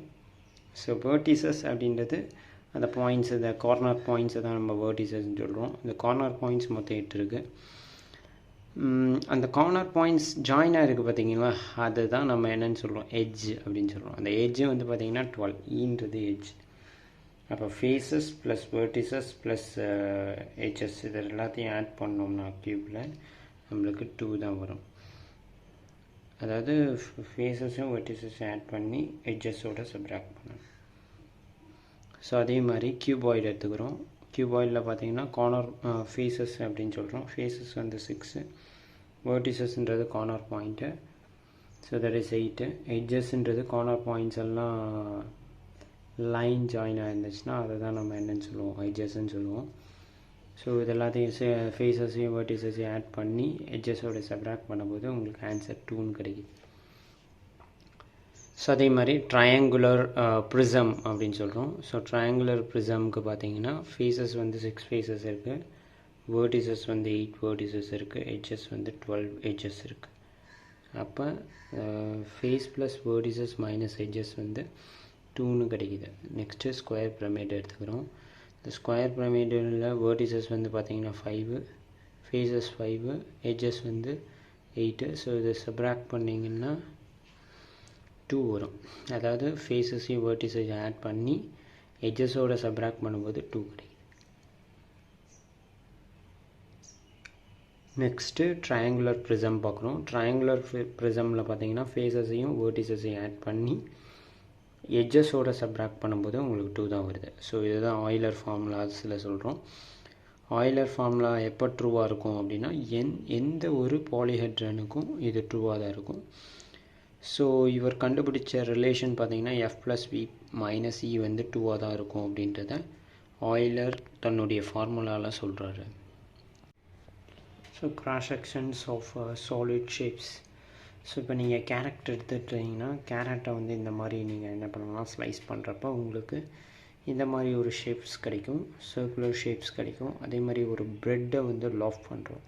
ஸோ வெர்டிசஸ் அப்படின்றது அந்த பாயிண்ட்ஸ், இந்த கார்னர் பாயிண்ட்ஸை தான் நம்ம வெர்டிசஸ்ன்னு சொல்கிறோம். இந்த கார்னர் பாயிண்ட்ஸ் மொத்தம் 8 இருக்குது. அந்த கார்னர் பாயிண்ட்ஸ் ஜாயினாக இருக்குது பார்த்தீங்களா, அதுதான் நம்ம என்னென்னு சொல்கிறோம், எட்ஜ் அப்படின்னு சொல்கிறோம். அந்த எட்ஜு வந்து பார்த்திங்கன்னா 12, ஈன்றது எட்ஜ். அப்போ faces plus vertices plus edges இது எல்லாத்தையும் ஆட் பண்ணோம்னா க்யூப்பில் நம்மளுக்கு 2 தான் வரும். அதாவது ஃபேஸஸும் வெர்டிசஸும் ஆட் பண்ணி எட்ஜஸோட சப்ராக்ட் பண்ணணும். ஸோ அதே மாதிரி கியூபாய்டு எடுத்துக்கிறோம். கியூபாய்டில் பார்த்தீங்கன்னா கார்னர் ஃபேஸஸ் அப்படின்னு சொல்கிறோம். ஃபேஸஸ் வந்து 6, வெர்டிசஸ்ன்றது corner point. So that is 8. எட்ஜஸ்ன்றது கார்னர் பாயிண்ட்ஸ் எல்லாம் லைன் ஜாயின் ஆகிருந்துச்சுன்னா அதை தான் நம்ம என்னென்னு சொல்லுவோம், எட்ஜஸ்ன்னு சொல்லுவோம். ஸோ இது எல்லாத்தையும் ஃபேஸஸையும் வெர்டிசஸையும் ஆட் பண்ணி எட்ஜஸோட சப்ராக்ட் பண்ணும்போது உங்களுக்கு ஆன்சர் 2ன்னு கிடைக்குது. ஸோ அதே மாதிரி ட்ரையாங்குலர் ப்ரிசம் அப்படின்னு சொல்கிறோம். ஸோ ட்ரையாங்குலர் ப்ரிசம்க்கு பார்த்தீங்கன்னா ஃபேஸஸ் வந்து 6 ஃபேஸஸ் இருக்குது, வெர்டிசஸ் வந்து 8 வெர்டிசஸ் இருக்குது, எட்ஜஸ் வந்து 12 எட்ஜஸ் இருக்குது. அப்போ face plus vertices minus edges வந்து 2ன்னு கிடைக்குது. நெக்ஸ்ட்டு ஸ்கொயர் பிரமிட் எடுத்துக்கிறோம். இந்த ஸ்கொயர் பிரமிடில் வெர்டிசஸ் வந்து பார்த்தீங்கன்னா 5, ஃபேஸஸ் 5, எட்ஜஸ் வந்து 8. ஸோ இதை சப்ராக்ட் பண்ணிங்கன்னா 2 வரும். அதாவது ஃபேஸஸையும் வெர்டிசஸையும் ஆட் பண்ணி எட்ஜஸோட சப்ராக்ட் பண்ணும்போது 2 கிடைக்கும். நெக்ஸ்ட்டு ட்ரையாங்குலர் ப்ரிசம் பார்க்குறோம். ட்ரையாங்குலர் ப்ரிசமில் பார்த்தீங்கன்னா ஃபேஸஸையும் வெர்டிசஸையும் ஆட் பண்ணி எட்ஜஸோட சப்ராக்ட் பண்ணும்போது உங்களுக்கு 2 தான் வருது. ஸோ இதுதான் ஆயிலர் ஃபார்முலாஸில் சொல்கிறோம். ஆயிலர் ஃபார்முலா எப்போ ட்ரூவாக இருக்கும் அப்படின்னா எந்த ஒரு பாலிஹெட்ரனுக்கும் இது ட்ரூவாக தான் இருக்கும். ஸோ இவர் கண்டுபிடிச்ச ரிலேஷன் பார்த்தீங்கன்னா F plus V minus E வந்து 2ஆக தான் இருக்கும் அப்படின்றத ஆயிலர் தன்னுடைய ஃபார்முலாவில் சொல்கிறாரு. So cross sections of solid shapes. So இப்போ நீங்கள் கேரட் எடுத்துட்டிங்கன்னா கேரட்டை வந்து இந்த மாதிரி நீங்கள் என்ன பண்ணலாம், ஸ்லைஸ் பண்ணுறப்ப உங்களுக்கு இந்த மாதிரி ஒரு ஷேப்ஸ் கிடைக்கும், சர்க்குலர் ஷேப்ஸ் கிடைக்கும். அதே மாதிரி ஒரு ப்ரெட்டை வந்து லாஃப் பண்ணுறோம்.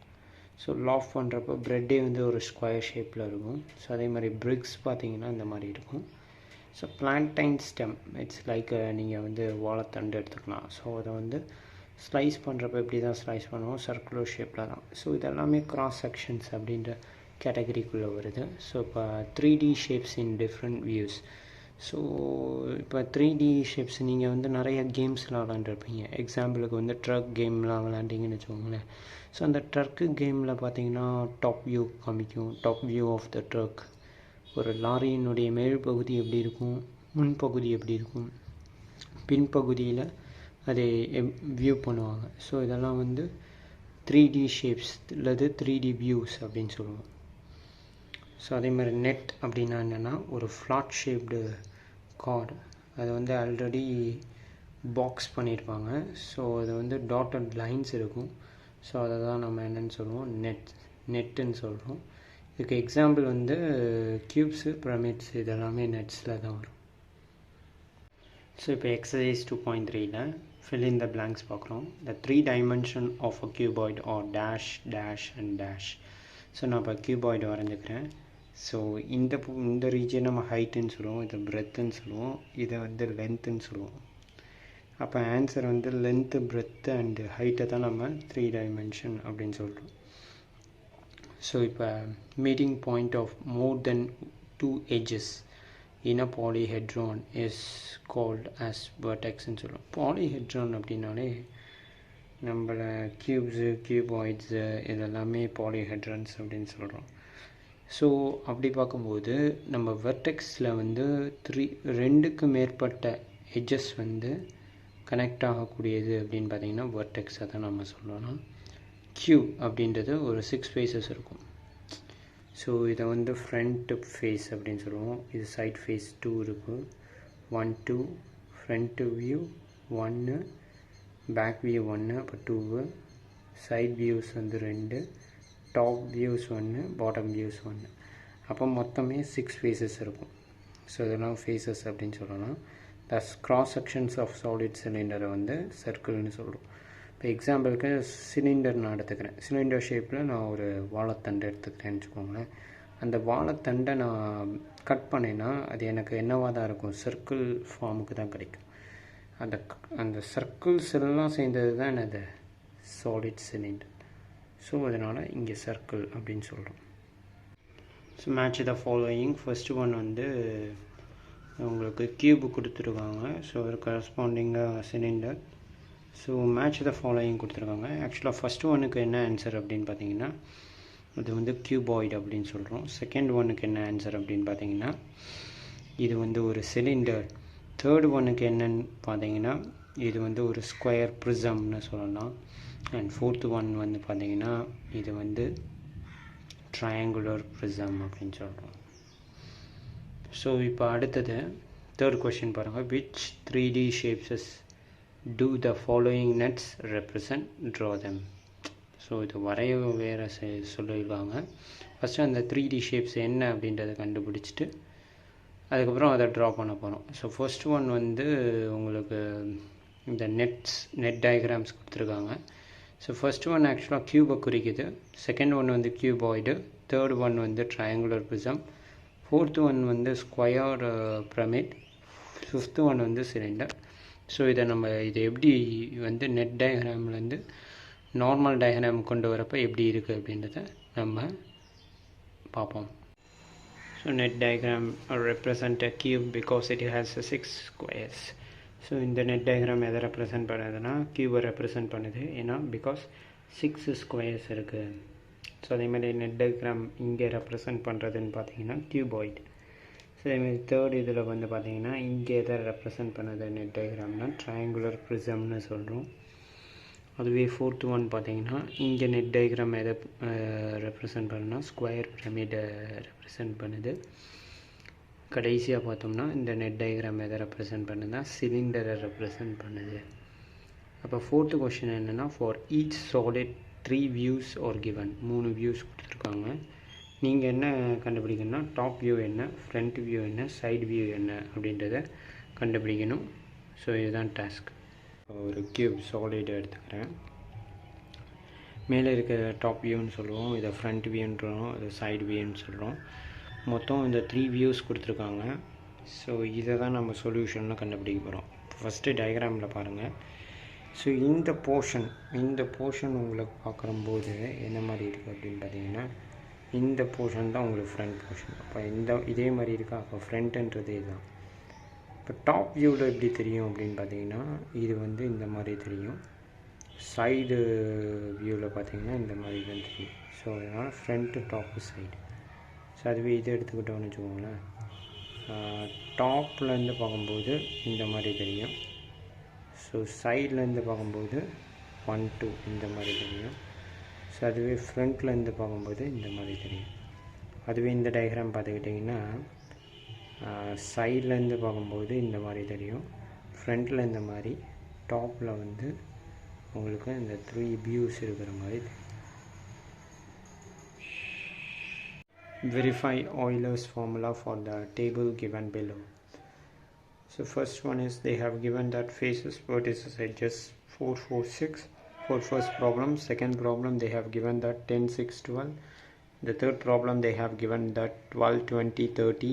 ஸோ லாஃப் பண்ணுறப்போ ப்ரெட்டே வந்து ஒரு ஸ்கொயர் ஷேப்பில் இருக்கும். ஸோ அதே மாதிரி பிரிக்ஸ் பார்த்தீங்கன்னா இந்த மாதிரி இருக்கும். So plantain stem it's like நீங்கள் வந்து வாழைத்தண்டு எடுத்துக்கலாம். ஸோ அதை வந்து ஸ்லைஸ் பண்ணுறப்ப எப்படி தான் ஸ்லைஸ் பண்ணுவோம், சர்க்குலர் ஷேப்பில் தான். ஸோ இதெல்லாமே கிராஸ் செக்ஷன்ஸ் அப்படின்ற கேட்டகரிக்குள்ளே வருது. ஸோ இப்போ 3D shapes in different views. So இப்போ 3D ஷேப்ஸ் நீங்கள் வந்து நிறைய கேம்ஸ்லாம் விளாண்டுருப்பீங்க. எக்ஸாம்பிளுக்கு வந்து ட்ரக் கேம்லாம் விளாண்டிங்கன்னு வச்சுக்கோங்களேன். ஸோ அந்த ட்ரக்கு கேமில் பார்த்தீங்கன்னா டாப் வியூ காமிக்கும், top view of the truck. ஒரு லாரியினுடைய மேல் பகுதி எப்படி இருக்கும், முன்பகுதி எப்படி இருக்கும், பின்பகுதியில் அதை வியூ பண்ணுவாங்க. ஸோ இதெல்லாம் வந்து 3D ஷேப்ஸ் அல்லது 3D வியூஸ் அப்படின்னு சொல்லுவோம். ஸோ அதே மாதிரி நெட் அப்படின்னா என்னென்னா ஒரு ஃப்ளாட் ஷேப்டு கார்டு, அது வந்து ஆல்ரெடி பாக்ஸ் பண்ணியிருப்பாங்க. ஸோ அது வந்து டாட்டட் லைன்ஸ் இருக்கும். ஸோ அதை தான் நம்ம என்னென்னு சொல்லுவோம், நெட்டுன்னு சொல்கிறோம். இதுக்கு எக்ஸாம்பிள் வந்து க்யூப்ஸு, பிரமிட்ஸ் இதெல்லாமே நெட்ஸில் தான் வரும். ஸோ இப்போ exercise 2.3ல fill in the blanks பார்க்குறோம். The 3 dimension of a cuboid are dash dash and dash. So நான் இப்போ cuboid வரைஞ்சிக்கிறேன். ஸோ இந்த ரீஜன் நம்ம ஹைட்டுன்னு சொல்லுவோம், இதை பிரெத்துன்னு சொல்லுவோம், இதை வந்து லென்த்துன்னு சொல்லுவோம். அப்போ ஆன்சர் வந்து லென்த்து, பிரெத்து அண்டு ஹைட்டை தான் நம்ம 3 dimension அப்படின்னு சொல்கிறோம். ஸோ இப்போ meeting point of more than 2 edges in a polyhedron is called as vertex ன்னு சொல்லுவோம். polyhedron அப்படின்னாலே நம்மள க்யூப்ஸு, க்யூபாய்ட்ஸு இதெல்லாமே polyhedrons அப்படின்னு சொல்கிறோம். ஸோ அப்படி பார்க்கும்போது நம்ம வெர்டெக்ஸில் வந்து 2க்கு மேற்பட்ட எட்ஜஸ் வந்து கனெக்ட் ஆகக்கூடியது அப்படின்னு பார்த்தீங்கன்னா வெர்டெக்ஸை தான் நம்ம சொல்லலாம். க்யூப் அப்படின்றது ஒரு 6 ஃபேஸஸ் இருக்கும். ஸோ இதை வந்து ஃப்ரண்ட் ஃபேஸ் அப்படின்னு சொல்லுவோம். இது சைட் ஃபேஸ் 2 இருக்கும், 1 2, ஃப்ரண்ட் வியூ 1, பேக் வியூ 1, அப்போ 2, சைட் வியூஸ் வந்து 2, டாப் வியூஸ் 1, பாட்டம் வியூஸ் 1, அப்போ மொத்தமே 6 ஃபேஸஸ் இருக்கும். ஸோ இதெல்லாம் ஃபேஸஸ் அப்படின்னு சொல்லலாம். Plus cross sections of solid சிலிண்டரை வந்து சர்க்கிள்னு சொல்கிறோம். இப்போ எக்ஸாம்பிளுக்கு சிலிண்டர் நான் எடுத்துக்கிறேன். சிலிண்டர் ஷேப்பில் நான் ஒரு வாழைத்தண்டை எடுத்துக்கிறேன்னு வச்சுக்கோங்களேன். அந்த வாழைத்தண்டை நான் கட் பண்ணேன்னா அது எனக்கு என்னவாக தான் இருக்கும், சர்க்கிள் ஃபார்முக்கு தான் கிடைக்கும். அந்த சர்க்கிள்ஸ் எல்லாம் சேர்ந்தது தான் என்னது, சாலிட் சிலிண்டர். ஸோ அதனால் இங்கே சர்க்கிள் அப்படின்னு சொல்கிறோம். So match the following. First one வந்து உங்களுக்கு கியூபு கொடுத்துருக்காங்க. ஸோ ஒரு கரஸ்பாண்டிங்காக cylinder. So match the following கொடுத்துருக்காங்க. ஆக்சுவலாக ஃபஸ்ட்டு ஒனுக்கு என்ன ஆன்சர் அப்படின்னு பார்த்தீங்கன்னா இது வந்து கியூபாய்டு அப்படின்னு சொல்கிறோம். செகண்ட் ஒனுக்கு என்ன ஆன்சர் அப்படின்னு பார்த்தீங்கன்னா இது வந்து ஒரு சிலிண்டர். தேர்ட் ஒனுக்கு என்னன்னு பார்த்தீங்கன்னா இது வந்து ஒரு ஸ்கொயர் ப்ரிசம்னு சொல்லலாம். அண்ட் ஃபோர்த்து ஒன் வந்து பார்த்தீங்கன்னா இது வந்து ட்ரையாங்குலர் ப்ரிசம் அப்படின்னு சொல்கிறோம். ஸோ இப்போ அடுத்தது தேர்ட் கொஷின் பாருங்கள். Which 3D ஷேப்ஸஸ் do the following nets represent? Draw them. So இது வரைய வேறு சொல்லியிருக்காங்க. ஃபஸ்ட்டு அந்த 3D ஷேப்ஸ் என்ன அப்படின்றத கண்டுபிடிச்சிட்டு அதுக்கப்புறம் அதை ட்ரா பண்ண போகிறோம். ஸோ ஃபர்ஸ்ட் ஒன் வந்து உங்களுக்கு இந்த நெட் டயக்ராம்ஸ் கொடுத்துருக்காங்க. ஸோ ஃபர்ஸ்ட் ஒன் ஆக்சுவலாக க்யூபை குறிக்குது, செகண்ட் ஒன் வந்து க்யூபாய்டு, தேர்ட் ஒன் வந்து ட்ரையாங்குலர் ப்ரிசம், ஃபோர்த்து ஒன் வந்து ஸ்கொயர் பிரமிட், ஃபிஃப்த்து ஒன் வந்து சிலிண்டர். ஸோ இதை எப்படி வந்து நெட் டயக்ராம்லேருந்து நார்மல் டயக்ராம் கொண்டு வரப்போ எப்படி இருக்குது அப்படின்றத நம்ம பார்ப்போம். So net diagram represent a cube because it has 6 squares. So இந்த நெட் டயக்ராம் எதை ரெப்ரசன்ட் பண்ணுதுன்னா கியூபை ரெப்ரசன்ட் பண்ணுது. ஏன்னா பிகாஸ் 6 ஸ்கொயர்ஸ் இருக்குது. ஸோ அதேமாதிரி நெட் டயக்ராம் இங்கே ரெப்ரசன்ட் பண்ணுறதுன்னு பார்த்தீங்கன்னா கியூபாய்டு. ஸோ அதேமாதிரி தேர்ட் இதில் வந்து பார்த்தீங்கன்னா இங்கே எதை ரெப்ரசன்ட் பண்ணுது நெட் டயக்ராம்னா ட்ரையாங்குலர் ப்ரிசம்னு சொல்கிறோம். அதுவே ஃபோர்த்து ஒன் பார்த்தீங்கன்னா இங்கே நெட் டயக்ராம் எதை ரெப்ரசன்ட் பண்ணுன்னா ஸ்கொயர் பிரமிடை ரெப்ரசன்ட் பண்ணுது. கடைசியாக பார்த்தோம்னா இந்த நெட் டயக்ராம் எதை ரெப்ரசன்ட் பண்ணுதுன்னா சிலிண்டரை ரெப்ரசன்ட் பண்ணுது. அப்போ ஃபோர்த்து கொஷின் என்னென்னா for each solid 3 views R given. 3 views கொடுத்துருக்காங்க. நீங்கள் என்ன கண்டுபிடிக்கணும்னா டாப் வியூ என்ன, ஃப்ரண்ட் வியூ என்ன, சைடு வியூ என்ன அப்படின்றத கண்டுபிடிக்கணும். ஸோ இதுதான் டாஸ்க். ஒரு கியூப் சாலிட் எடுத்துக்கிறேன். மேலே இருக்க டாப் வியூன்னு சொல்லுவோம், இதை ஃப்ரண்ட் வியூன்றோம், இது சைடு வியூன்னு சொல்கிறோம். மொத்தம் இந்த 3 வியூஸ் கொடுத்துருக்காங்க. ஸோ இதை தான் நம்ம சொல்யூஷனில் கண்டுபிடிக்க போகிறோம். ஃபஸ்ட்டு டயக்ராமில் பாருங்கள். ஸோ இந்த போர்ஷன் உங்களுக்கு பார்க்கும்போது என்ன மாதிரி இருக்குது அப்படின்னு பார்த்தீங்கன்னா இந்த போர்ஷன் தான் உங்களுக்கு ஃப்ரண்ட் போர்ஷன். அப்போ இதே மாதிரி இருக்கா, அப்போ ஃப்ரண்ட்டுன்றது இதுதான். இப்போ டாப் வியூவில் எப்படி தெரியும் அப்படின்னு பார்த்தீங்கன்னா இது வந்து இந்த மாதிரி தெரியும். சைடு வியூவில் பார்த்தீங்கன்னா இந்த மாதிரி தான் தெரியும். ஸோ அதனால் ஃப்ரண்ட்டு, டாப்பு, சைடு. ஸோ அதுவே இதை எடுத்துக்கிட்டோம்னு வச்சுக்கோங்களேன். டாப்லேருந்து பார்க்கும்போது இந்த மாதிரி தெரியும். ஸோ சைட்லேருந்து பார்க்கும்போது 1 2 இந்த மாதிரி தெரியும். ஸோ அதுவே ஃப்ரண்ட்லேருந்து பார்க்கும்போது இந்த மாதிரி தெரியும். அதுவே இந்த டயக்ராம் பார்த்துக்கிட்டிங்கன்னா சைட்லேருந்து பார்க்கும்போது இந்த மாதிரி தெரியும். ஃப்ரண்ட்டில் இந்த மாதிரி, டாப்பில் வந்து உங்களுக்கு இந்த 3 வியூஸ் இருக்கிற மாதிரி தெரியும். Verify Euler's formula for the table given below. So first one is they have given that faces, vertices, edges 4, 4, 6 for first problem. Second problem they have given that 10, 6, 12. The third problem they have given that 12, 20, 30.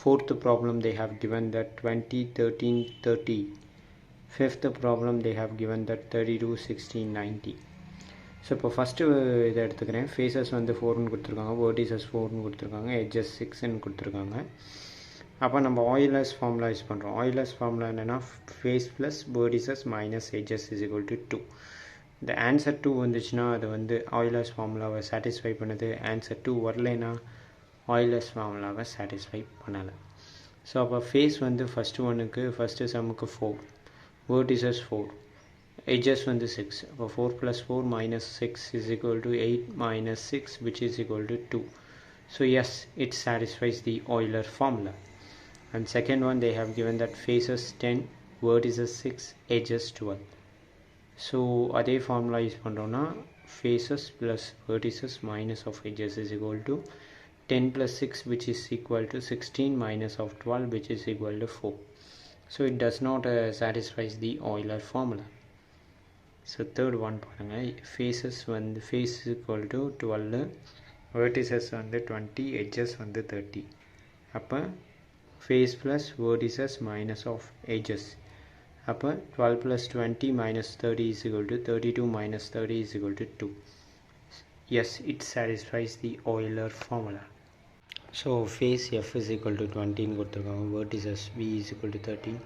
Fourth problem they have given that 20, 13, 30. Fifth problem they have given that 32, 16, 90. So இப்போ first இதை எடுத்துக்கிறேன். Faces வந்து 4ன்னு கொடுத்துருக்காங்க, vertices 4ன்னு கொடுத்துருக்காங்க, edges 6ன்னு கொடுத்துருக்காங்க. அப்போ நம்ம Euler's formula use பண்ணுறோம். ஆயிலர்ஸ் ஃபார்முலா என்னென்னா face plus vertices minus edges is equal to 2. இந்த ஆன்சர் 2 வந்துச்சுன்னா அது வந்து ஆயிலர்ஸ் ஃபார்முலாவை சாட்டிஸ்ஃபை பண்ணுது. ஆன்சர் 2 வரலைன்னா ஆயிலர்ஸ் ஃபார்முலாவை சாட்டிஸ்ஃபை பண்ணலை. ஸோ அப்போ ஃபேஸ் வந்து ஃபஸ்ட்டு ஒன்றுக்கு ஃபஸ்ட்டு சம்முக்கு 4, வேர்டிசஸ் 4, edges வந்து 6. அப்போ 4 plus 4 minus 6 is equal to 8 minus 6 which is equal to 2. So yes, it satisfies the Euler formula. And second one they have given that faces 10, vertices 6, edges 12. So அதே formula use பண்ணுறோன்னா faces plus vertices minus of edges is equal to 10 plus 6 which is equal to 16 minus of 12 which is equal to 4. So it does not satisfies the Euler formula. So third one பாருங்கள். Faces வந்து face equal to 12, vertices வந்து 20, edges வந்து 30. அப்போ face plus vertices minus of edges. அப்போ 12 + 20 - 30 is equal to 32 - 30 is equal to 2. Yes, it satisfies the Euler formula. So face F is equal to 20ன்னு கொடுத்துருக்காங்க, vertices V is equal to 30,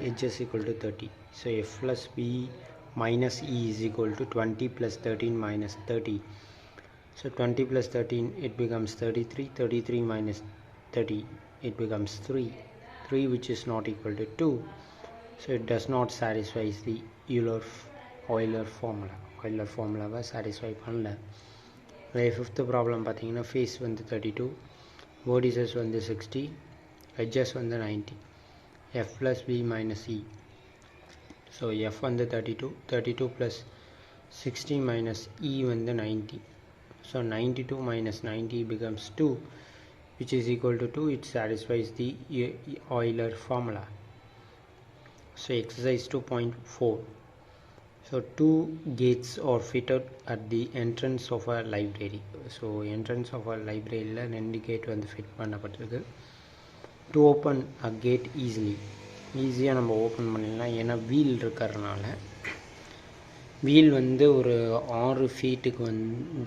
edges equal to 30. So F plus V minus E is equal to 20 plus 13 minus 30. So 20 plus 13 it becomes 33, 33 minus 30 it becomes 3, 3 which is not equal to 2. So it does not satisfy the Euler formula. Euler formula was satisfy பண்ணல. Fifth problem பார்த்தீங்கன்னா face வந்து 32, vertices வந்து 60, edges வந்து 90. F plus B minus E. So F வந்து 32, 32 plus 60 minus E வந்து 90. So 92 minus 90 becomes 2 which is equal to 2. It satisfies the Euler formula. So exercise 2.4. So 2 gates are fitted at the entrance of a library. So entrance of a library la 2 gate வந்து fit பண்ணப்பட்டிருக்கு. To open a gate easily, ஈஸியாக நம்ம open பண்ணிடலாம். ஏன்னா wheel இருக்கிறதுனால, wheel வந்து ஒரு 6 ஃபீட்டுக்கு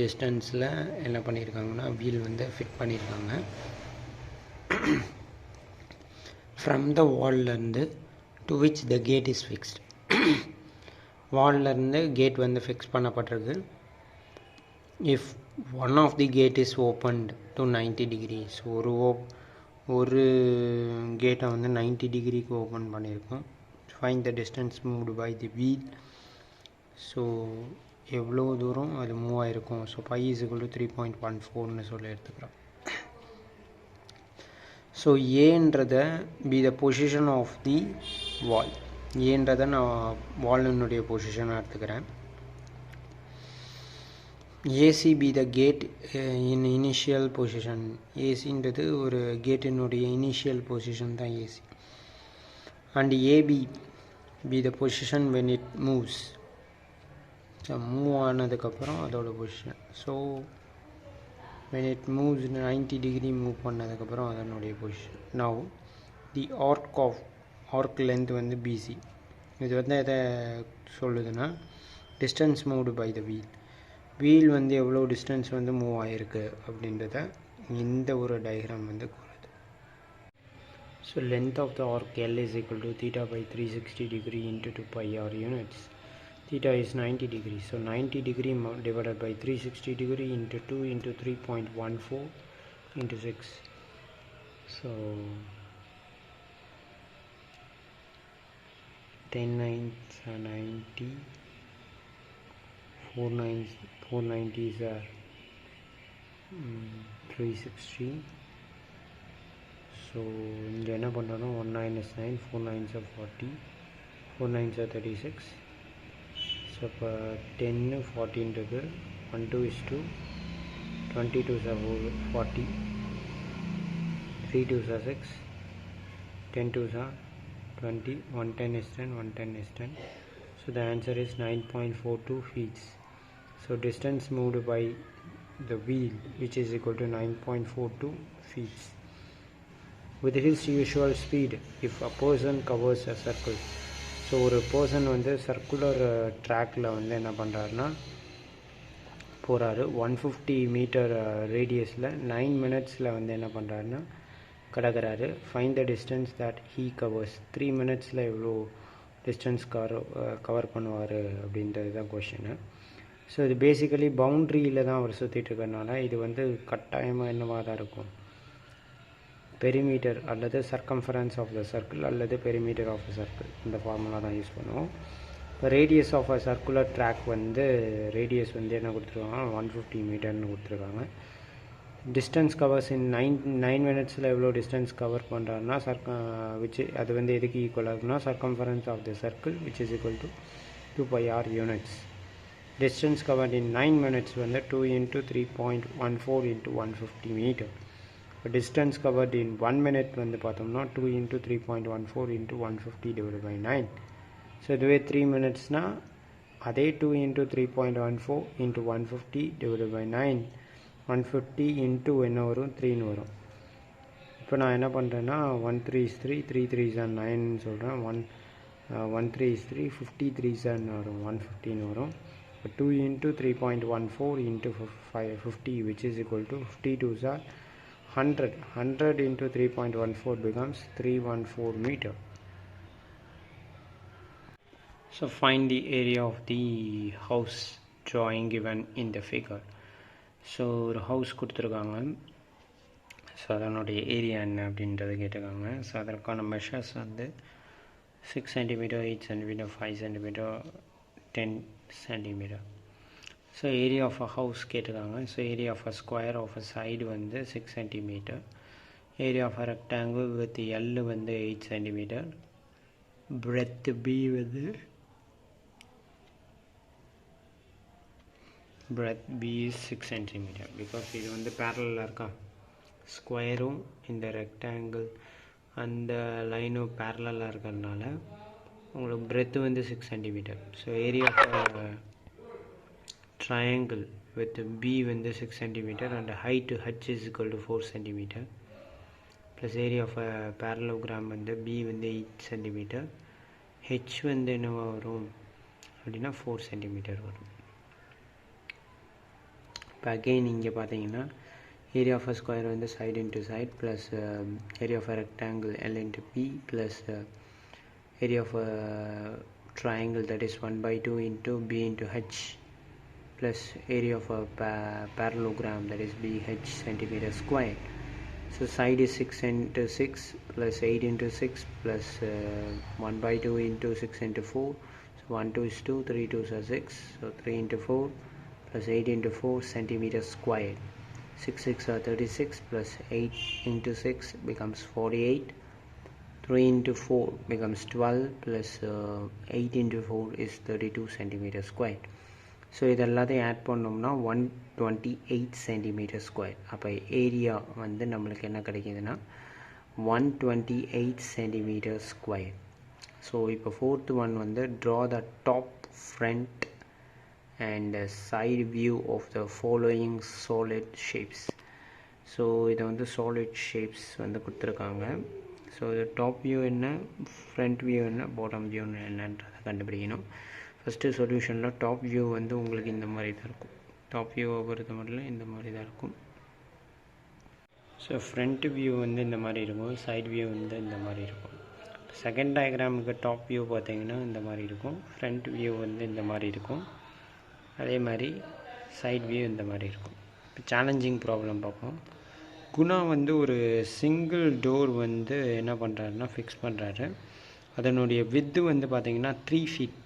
டிஸ்டன்ஸில் என்ன பண்ணியிருக்காங்கன்னா வீல் வந்து ஃபிட் பண்ணியிருக்காங்க. ஃப்ரம் த வால்லேருந்து to which the gate is fixed. வால்லேருந்து கேட் வந்து ஃபிக்ஸ் பண்ணப்பட்டிருக்கு. If one of the gate is opened to 90 degrees, ஒரு கேட்டை வந்து 90 டிகிரிக்கு ஓப்பன் பண்ணியிருக்கோம். Find the distance moved by the wheel. So எவ்வளோ தூரம் அது மூவ் ஆகிருக்கும். So pi is equal to 3.14ன்னு சொல்லி எடுத்துக்கிறோம். ஸோ ஏன்றதை be the position of the wall. ஏன்றதை நான் வாலினுடைய பொசிஷனாக எடுத்துக்கிறேன். AC B the gate in initial position. ஏசின்றது ஒரு கேட்டினுடைய இனிஷியல் பொசிஷன் தான் AC. And AB be the position when it moves. So move ஆனதுக்கப்புறம் அதோட position. So when it moves 90 degree move பண்ணதுக்கப்புறம் அதனுடைய position. Now the arc length வந்து PC. இது வந்து எதை சொல்லுதுன்னா distance moved by the wheel வந்து எவ்வளோ டிஸ்டன்ஸ் வந்து மூவ் ஆகிருக்கு அப்படின்றத இந்த ஒரு டயக்ராம் வந்து கூறுது. So length of the arc L is equal to theta by 360 degree into 2 pi r units. Theta is 90 degree. So 90 degree divided by 360 degree into 2 into 3.14 into 6. So 10 9 90 490s are 360. So இங்கே என்ன பண்ணுறோன்னா 1 9 is 9, 4 9s are 40, 4 9s are 36. So இப்போ 10 14 இருக்குது, 1 2 is 2, 22s are 40, 3 2s are 6, 10 2s are 20, 110 is 10, 110 is 10. So the answer is 9.42 feet. So distance moved by the wheel which is equal to 9.42 feet. With his usual speed, if a person covers a circle, so ஒரு person வந்து circular ட்ராக்கில் வந்து என்ன பண்ணுறாருன்னா போகிறாரு 150 metre ரேடியஸில் 9 மினிட்ஸில் வந்து என்ன பண்ணுறாருன்னா கடக்கிறாரு. Find the distance that he covers. 3 மினிட்ஸில் எவ்வளோ டிஸ்டன்ஸ் கவர் பண்ணுவார் அப்படின்றது தான் கொஷினு. ஸோ இது பேசிக்கலி பவுண்ட்ரியில் தான் அவர் சுற்றிட்டு இருக்கிறனால இது வந்து கட்டாயமாக என்னவாக தான் இருக்கும், பெரிமீட்டர் அல்லது சர்க்கம்ஃபரன்ஸ் ஆஃப் த சர்க்கிள் அல்லது பெரிமீட்டர் ஆஃப் த சர்க்கிள், இந்த ஃபார்முலா தான் யூஸ் பண்ணுவோம். இப்போ radius of a circular track வந்து ரேடியஸ் வந்து என்ன கொடுத்துருக்காங்க, 150 மீட்டர்னு கொடுத்துருக்காங்க. டிஸ்டன்ஸ் கவர்ஸ் இன் 9 மினிட்ஸில் எவ்வளோ டிஸ்டன்ஸ் கவர் பண்ணுறாருன்னா அது வந்து எதுக்கு ஈக்குவலாக இருக்குன்னா circumference of the circle which is equal to 2πr units. Distance covered in 9 minutes வந்து 2 × 3.14 × 150 மீட்டர். இப்போ டிஸ்டன்ஸ் கவர்ட் இன் 1 மினிட் வந்து பார்த்தோம்னா 2 × 3.14 × 150 divided by 9. ஸோ இதுவே 3 மினிட்ஸ்னால் அதே 2 × 3.14 × 150 divided by 9, 150 இன்ட்டு என்ன வரும், 3ன்னு வரும். இப்போ நான் என்ன பண்ணுறேன்னா 1 3 is 3, 3 3s are 9ன்னு சொல்கிறேன். 1 3 is 3, 50 3s are வரும், 150ன்னு வரும். இப்போ 2 × 3.14 × 50 which is equal to 52s are 100. 100 × 3.14 becomes 314 meter. So find the area of the house drawing given in the figure. So ஒரு ஹவுஸ் கொடுத்துருக்காங்க. ஸோ அதனுடைய ஏரியா என்ன அப்படின்றத கேட்டிருக்காங்க. ஸோ அதற்கான மெஷர்ஸ் வந்து 6 cm, 8 cm, 5 cm, 10 cm. So area of a house கேட்டிருக்காங்க. So area of a square of a side வந்து 6 cm, area of a rectangle with L வந்து 8 cm, பிரெத் பி வந்து breadth B is 6 cm because இது வந்து parallel இருக்கா, ஸ்கொயரும் இந்த rectangle அந்த லைனும் parallel இருக்கிறதுனால உங்களுக்கு breadth வந்து 6 cm. So area of triangle with B வந்து 6 cm and height H is equal to 4 cm plus area of a parallelogram வந்து B வந்து 8 cm, H வந்து என்னவா வரும் அப்படின்னா 4 cm வரும். இப்போ அகெயின் இங்கே பார்த்தீங்கன்னா ஏரியா ஆஃப் அ ஸ்கொயர் வந்து side into side plus area of a rectangle L into B plus area of a triangle that is 1/2 into B into H plus area of a parallelogram that is BH centimeter square. So side is 6 into 6 plus 8 into 6 plus 1/2 into 6 into 4. So 1 2 is 2, 3 2s are 6. So 3 into 4 plus 8 into 4 centimeter square. 6 6 are 36 plus 8 into 6 becomes 48. 3 into 4 becomes 12 plus 8 into 4 is 32 centimeter square. So இது எல்லாத்தையும் add பண்ணோம்னா 128 centimetre square. அப்போ area வந்து நம்மளுக்கு என்ன கிடைக்கிதுன்னா 128 centimetre square. So இப்போ fourth one வந்து draw the top, front and side view of the following solid shapes. So இதை வந்து சாலிட் ஷேப்ஸ் வந்து கொடுத்துருக்காங்க. ஸோ இது டாப் வியூ என்ன, ஃப்ரண்ட் வியூ என்ன, பாட்டம் வியூ என்னன்றதை கண்டுபிடிக்கணும். ஃபஸ்ட்டு சொல்யூஷனில் டாப் வியூ வந்து உங்களுக்கு இந்த மாதிரி தான் இருக்கும். டாப் வியூவை பொறுத்த மட்டும் இந்த மாதிரி தான் இருக்கும். ஸோ ஃப்ரண்ட் வியூ வந்து இந்த மாதிரி இருக்கும், சைட் வியூ வந்து இந்த மாதிரி இருக்கும். செகண்ட் டயக்ராமுக்கு டாப் வியூ பார்த்தீங்கன்னா இந்த மாதிரி இருக்கும், ஃப்ரண்ட் வியூ வந்து இந்த மாதிரி இருக்கும், அதே மாதிரி சைட் வியூ இந்த மாதிரி இருக்கும். இப்போ சேலஞ்சிங் ப்ராப்ளம் பார்ப்போம். குணா வந்து ஒரு சிங்கிள் டோர் வந்து என்ன பண்ணுறாருன்னா ஃபிக்ஸ் பண்ணுறாரு. அதனுடைய வித்து வந்து பார்த்திங்கன்னா 3 feet.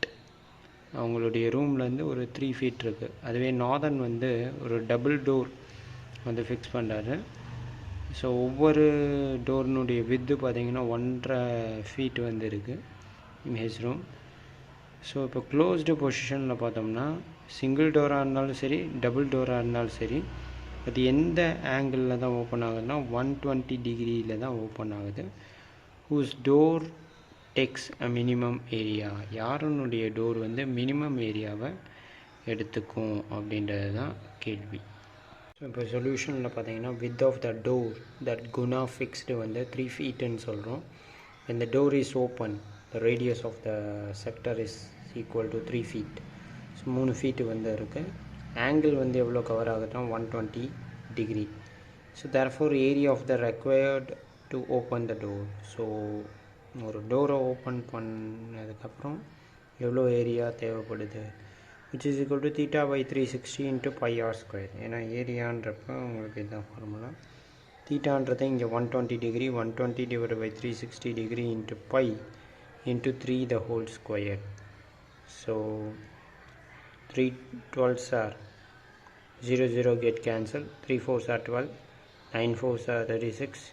அவங்களுடைய ரூம்லேருந்து ஒரு 3 ஃபீட் இருக்குது. அதுவே நார்தன் வந்து ஒரு டபுள் டோர் வந்து ஃபிக்ஸ் பண்ணுறாரு. ஸோ ஒவ்வொரு டோர்னுடைய வித்து பார்த்திங்கன்னா 1.5 ஃபீட் வந்து இருக்குது இன் ஹிஸ் ரூம். ஸோ இப்போ க்ளோஸ்டு பொசிஷனில் பார்த்தோம்னா சிங்கிள் டோராக இருந்தாலும் சரி, டபுள் டோராக இருந்தாலும் சரி, அது எந்த ஆங்கிளில் தான் ஓப்பன் ஆகுதுன்னா 120 டிகிரியில் தான் ஓப்பன் ஆகுது. Whose door takes a minimum area, யாருனுடைய டோர் வந்து மினிமம் ஏரியாவை எடுத்துக்கும் அப்படின்றது தான் கேள்வி. ஸோ இப்போ சொல்யூஷனில் பார்த்தீங்கன்னா width of the door that gonna fixed வந்து 3 ஃபீட்டுன்னு சொல்கிறோம். when the door is open the radius of the sector is equal to 3 feet. So 3 feet வந்து இருக்குது. ஆங்கிள் வந்து எவ்வளோ கவர் ஆகுதுன்னா 120 degree. So therefore area of the required to open the door. ஸோ ஒரு டோரை ஓப்பன் பண்ணதுக்கப்புறம் எவ்வளோ ஏரியா தேவைப்படுது, which is equal to theta by 360 into pi r square. ஏன்னா ஏரியான்றப்ப உங்களுக்கு இதுதான் ஃபார்முலா. தீட்டான்றது இங்கே 120 degree, 120 divided by 360 degree into pi into 3 the whole square. So 3 12s are 0 0 get cancelled, 3 4s are 12, 9 4s are 36,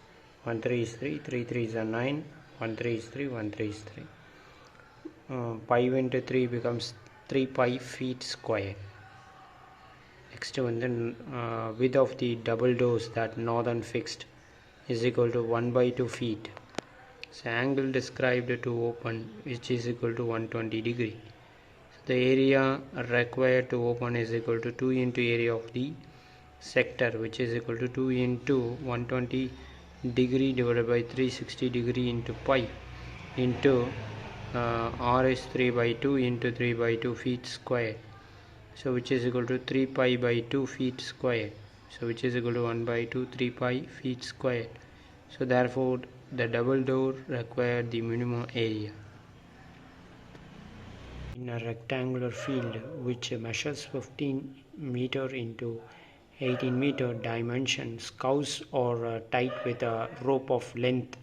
1 3 is 3, 3 3s are 9, 1 3 is 3, 1 3 is 3. Pi into 3 becomes 3 pi feet square. Next one, then width of the double doors that northern fixed is equal to 1 by 2 feet. So angle described to open which is equal to 120 degree. So the area required to open is equal to 2 into area of the sector, which is equal to 2 into 120 degree divided by 360 degree into pi into r is 3 by 2 into 3 by 2 feet square. So which is equal to 3 pi by 2 feet square. So which is equal to 1 by 2 3 pi feet square. So therefore the double door required the minimum area. In a rectangular field which measures 15 meter into 18 meter dimensions, cows are tied with a rope of length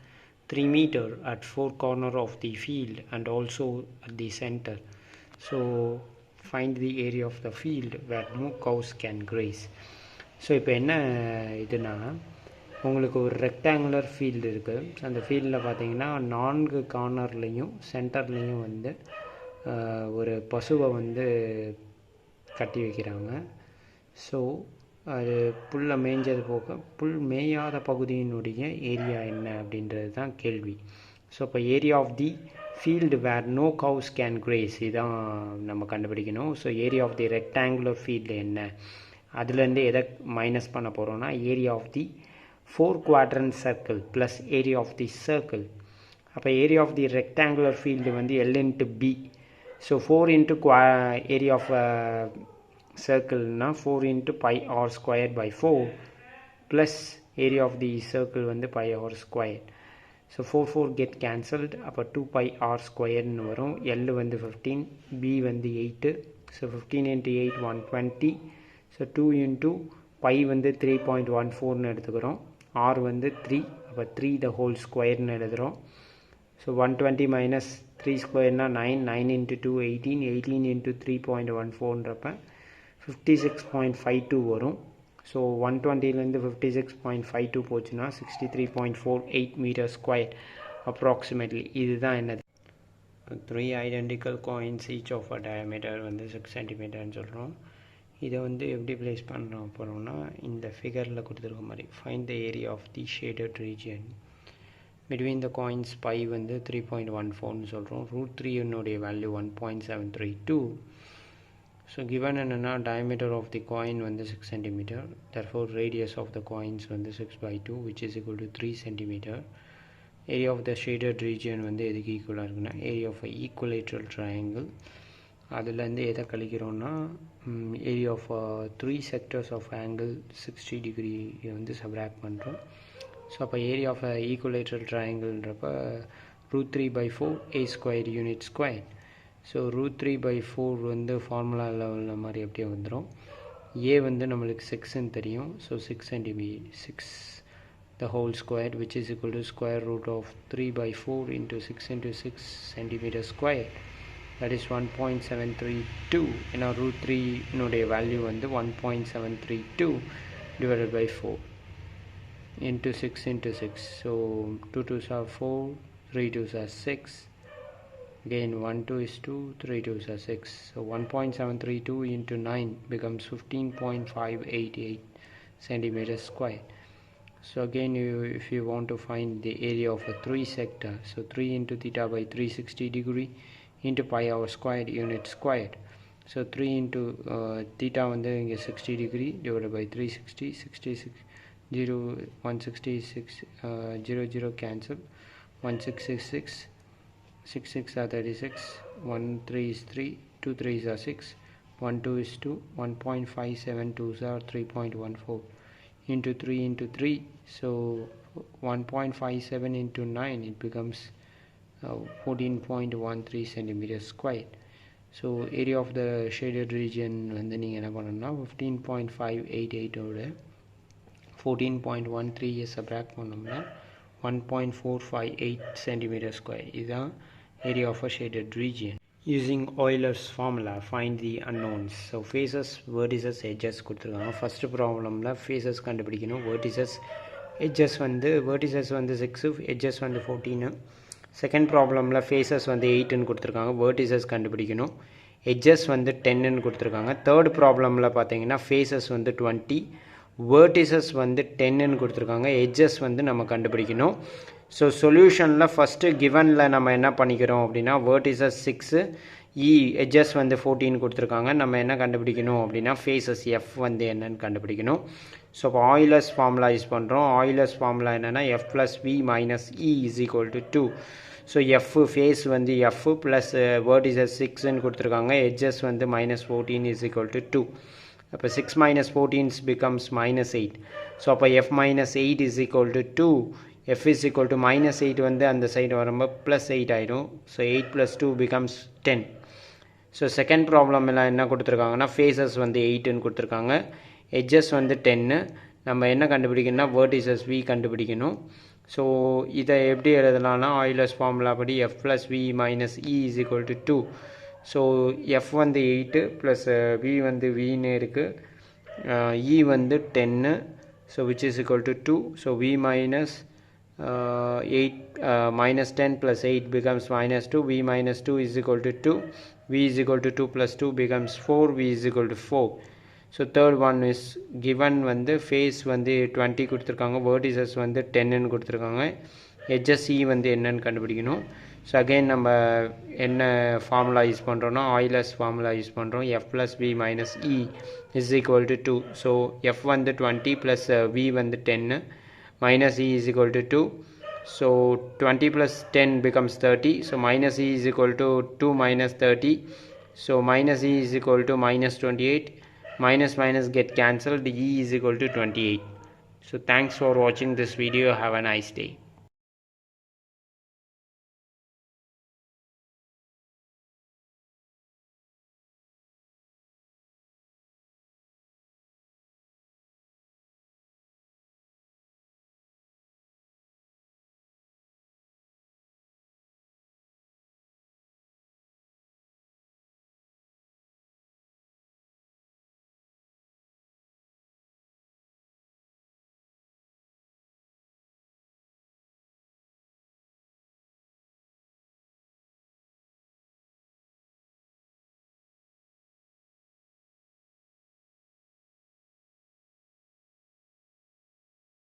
3 meter at 4 corners of the field and also at the center. So find the area of the field where no cows can graze. So இப்போ என்ன இதுனா, உங்களுக்கு ஒரு rectangular field இருக்குது. அந்த ஃபீல்டில் பார்த்தீங்கன்னா 4 கார்னர்லேயும் சென்டர்லேயும் வந்து ஒரு பசுவை வந்து கட்டி வைக்கிறாங்க. ஸோ அது புல்லை மேய்ஞ்சது போக புல் மேயாத பகுதியினுடைய ஏரியா என்ன அப்படின்றது தான் கேள்வி. ஸோ இப்போ area of the field where no cows can graze இதான் நம்ம கண்டுபிடிக்கணும். So area of the rectangular field என்ன, அதுலேருந்து எதை மைனஸ் பண்ண போகிறோன்னா area of the 4 quadrant circle plus area of the circle. அப்போ area of the rectangular field வந்து L into B. So 4 into area of சர்க்கிள்னா 4 into pi r square by 4 plus area of the circle வந்து pi r square. So 4 4 get cancelled. அப்போ 2 pi r ஸ்கொயர்னு வரும். L வந்து 15, B வந்து 8. So 15 into 8 120. So 2 into pi வந்து 3.14ன்னு எடுத்துக்கிறோம். R வந்து 3, அப்போ 3 the whole ஸ்கொயர்னு எழுதுகிறோம். ஸோ 120 மைனஸ் 3 ஸ்கொயர்னா 9, 9 into 2 18, 18 into 3.14ன்றப்ப 56.52 வரும். ஸோ 120லேருந்து 56.52 போச்சுன்னா 63.48 மீட்டர் ஸ்கொயர் அப்ராக்சிமேட்லி. இதுதான் என்னது, 3 identical coins each of a diameter வந்து 6 சென்டிமீட்டர்னு சொல்கிறோம். இதை வந்து எப்படி ப்ளேஸ் பண்ணுறோம் போகிறோம்னா இந்த ஃபிகரில் கொடுத்துருக்க மாதிரி find the area of the shaded region between the coins. Pi வந்து 3.14ன்னு சொல்கிறோம். √3 வேல்யூ 1.732. ஸோ கிவன் என்னென்னா diameter of the coin வந்து 6 cm, therefore radius of the coins வந்து 6 by 2 which is equal to 3 cm. area of the shaded region வந்து எதுக்கு ஈக்குவலாக இருக்குன்னா area of a equilateral triangle. அதுலேருந்து எதை கழிக்கிறோன்னா area of 3 sectors of angle 60 degree வந்து subtract பண்ணுறோம். ஸோ அப்போ area of a equilateral triangleன்றப்ப √3 by 4 a square unit square. So √3 by 4 வந்து ஃபார்முலா லெவலில் மாதிரி எப்படியே வந்துடும். ஏ வந்து நம்மளுக்கு 6ன்னு தெரியும். So 6 cm 6 the whole square which is equal to square root of 3 by 4 into 6 into 6 centimeter square. that is 1.732. ஏன்னா root 3 னுடைய value வந்து 1.732 divided by 4 into 6 into 6. So 2 2s are 4, 3 2s are 6. Again 1 2 is 2, 3 2s are 6. So 1.732 into 9 becomes 15.588 centimeters square. So again if you want to find the area of a 3 sector, so 3 into theta by 360 degree into pi hour squared unit squared. So 3 into theta வந்து இங்கே 60 degree divided by 360, 66 0 166 0 0 cancel, 1666 6 6 are 36, 1 3 is 3, 2 3s are 6, 1 2 is 2, 1.572s are 3.14 into 3 into 3. So 1.57 into 9, it becomes 14.13 centimeters squared. So area of the shaded region வந்து நீங்கள் என்ன பண்ணணும்னா 15.588 ஓட 14.13 subtract பண்ணோம்னா 1.458 centimeters square. இதுதான் area of a shaded region. Using Euler's formula, find the unknowns. So faces, vertices, edges கொடுத்துருக்காங்க. First ப்ராப்ளமில் faces கண்டுபிடிக்கணும். vertices edges வந்து vertices வந்து 6, edges வந்து 14. செகண்ட் ப்ராப்ளமில் faces வந்து 8ன்னு கொடுத்துருக்காங்க. vertices கண்டுபிடிக்கணும். edges வந்து 10ன்னு கொடுத்துருக்காங்க. தேர்ட் ப்ராப்ளமில் பார்த்தீங்கன்னா faces வந்து 20, vertices வந்து 10ன்னு கொடுத்துருக்காங்க. edges வந்து நம்ம கண்டுபிடிக்கணும். ஸோ சொல்யூஷனில் ஃபஸ்ட்டு கிவனில் நம்ம என்ன பண்ணிக்கிறோம் அப்படின்னா vertices 6, edges வந்து 14 கொடுத்துருக்காங்க. நம்ம என்ன கண்டுபிடிக்கணும் அப்படின்னா faces f வந்து என்னன்னு கண்டுபிடிக்கணும். ஸோ இப்போ Euler's formula யூஸ் பண்ணுறோம். Euler's formula என்னென்னா f plus v minus e is equal to 2. So f face வந்து f plus vertices 6ன்னு கொடுத்துருக்காங்க. edges வந்து minus 14 is equal to 2. அப்போ 6 minus 14 becomes minus 8. ஸோ அப்போ f minus 8 is equal to 2. f is equal to minus 8 வந்து அந்த side வரும்போது plus 8 ஆகிடும். So 8 plus 2 becomes 10. So second ப்ராப்ளமில் என்ன கொடுத்துருக்காங்கன்னா faces வந்து 8ன்னு கொடுத்துருக்காங்க. edges வந்து 10. நம்ம என்ன கண்டுபிடிக்கணும்னா vertices v கண்டுபிடிக்கணும். ஸோ இதை எப்படி எழுதலாம்னா Euler's formula படி f plus v minus e is equal to 2. So f வந்து 8 ப்ளஸ் v வந்து vன்னு இருக்குது, e வந்து 10. So which is equal to 2. So v minus 8 minus 10 plus 8 becomes minus 2. v minus 2 is equal to 2. v is equal to 2 plus 2 becomes 4. v is equal to 4. So third one is given வந்து face வந்து 20 கொடுத்துருக்காங்க, vertices வந்து 10ன்னு கொடுத்துருக்காங்க, edges e வந்து என்னன்னு கண்டுபிடிக்கணும். So again நம்ம என்ன ஃபார்முலா யூஸ் பண்ணுறோன்னா Euler's formula யூஸ் பண்ணுறோம். f plus v minus e is equal to 2. So f வந்து 20 plus v வந்து 10 minus e is equal to 2. So 20 plus 10 becomes 30. So minus e is equal to 2 minus 30. So minus e is equal to minus 28. Minus minus get cancelled. e is equal to 28. So thanks for watching this video. Have a nice day.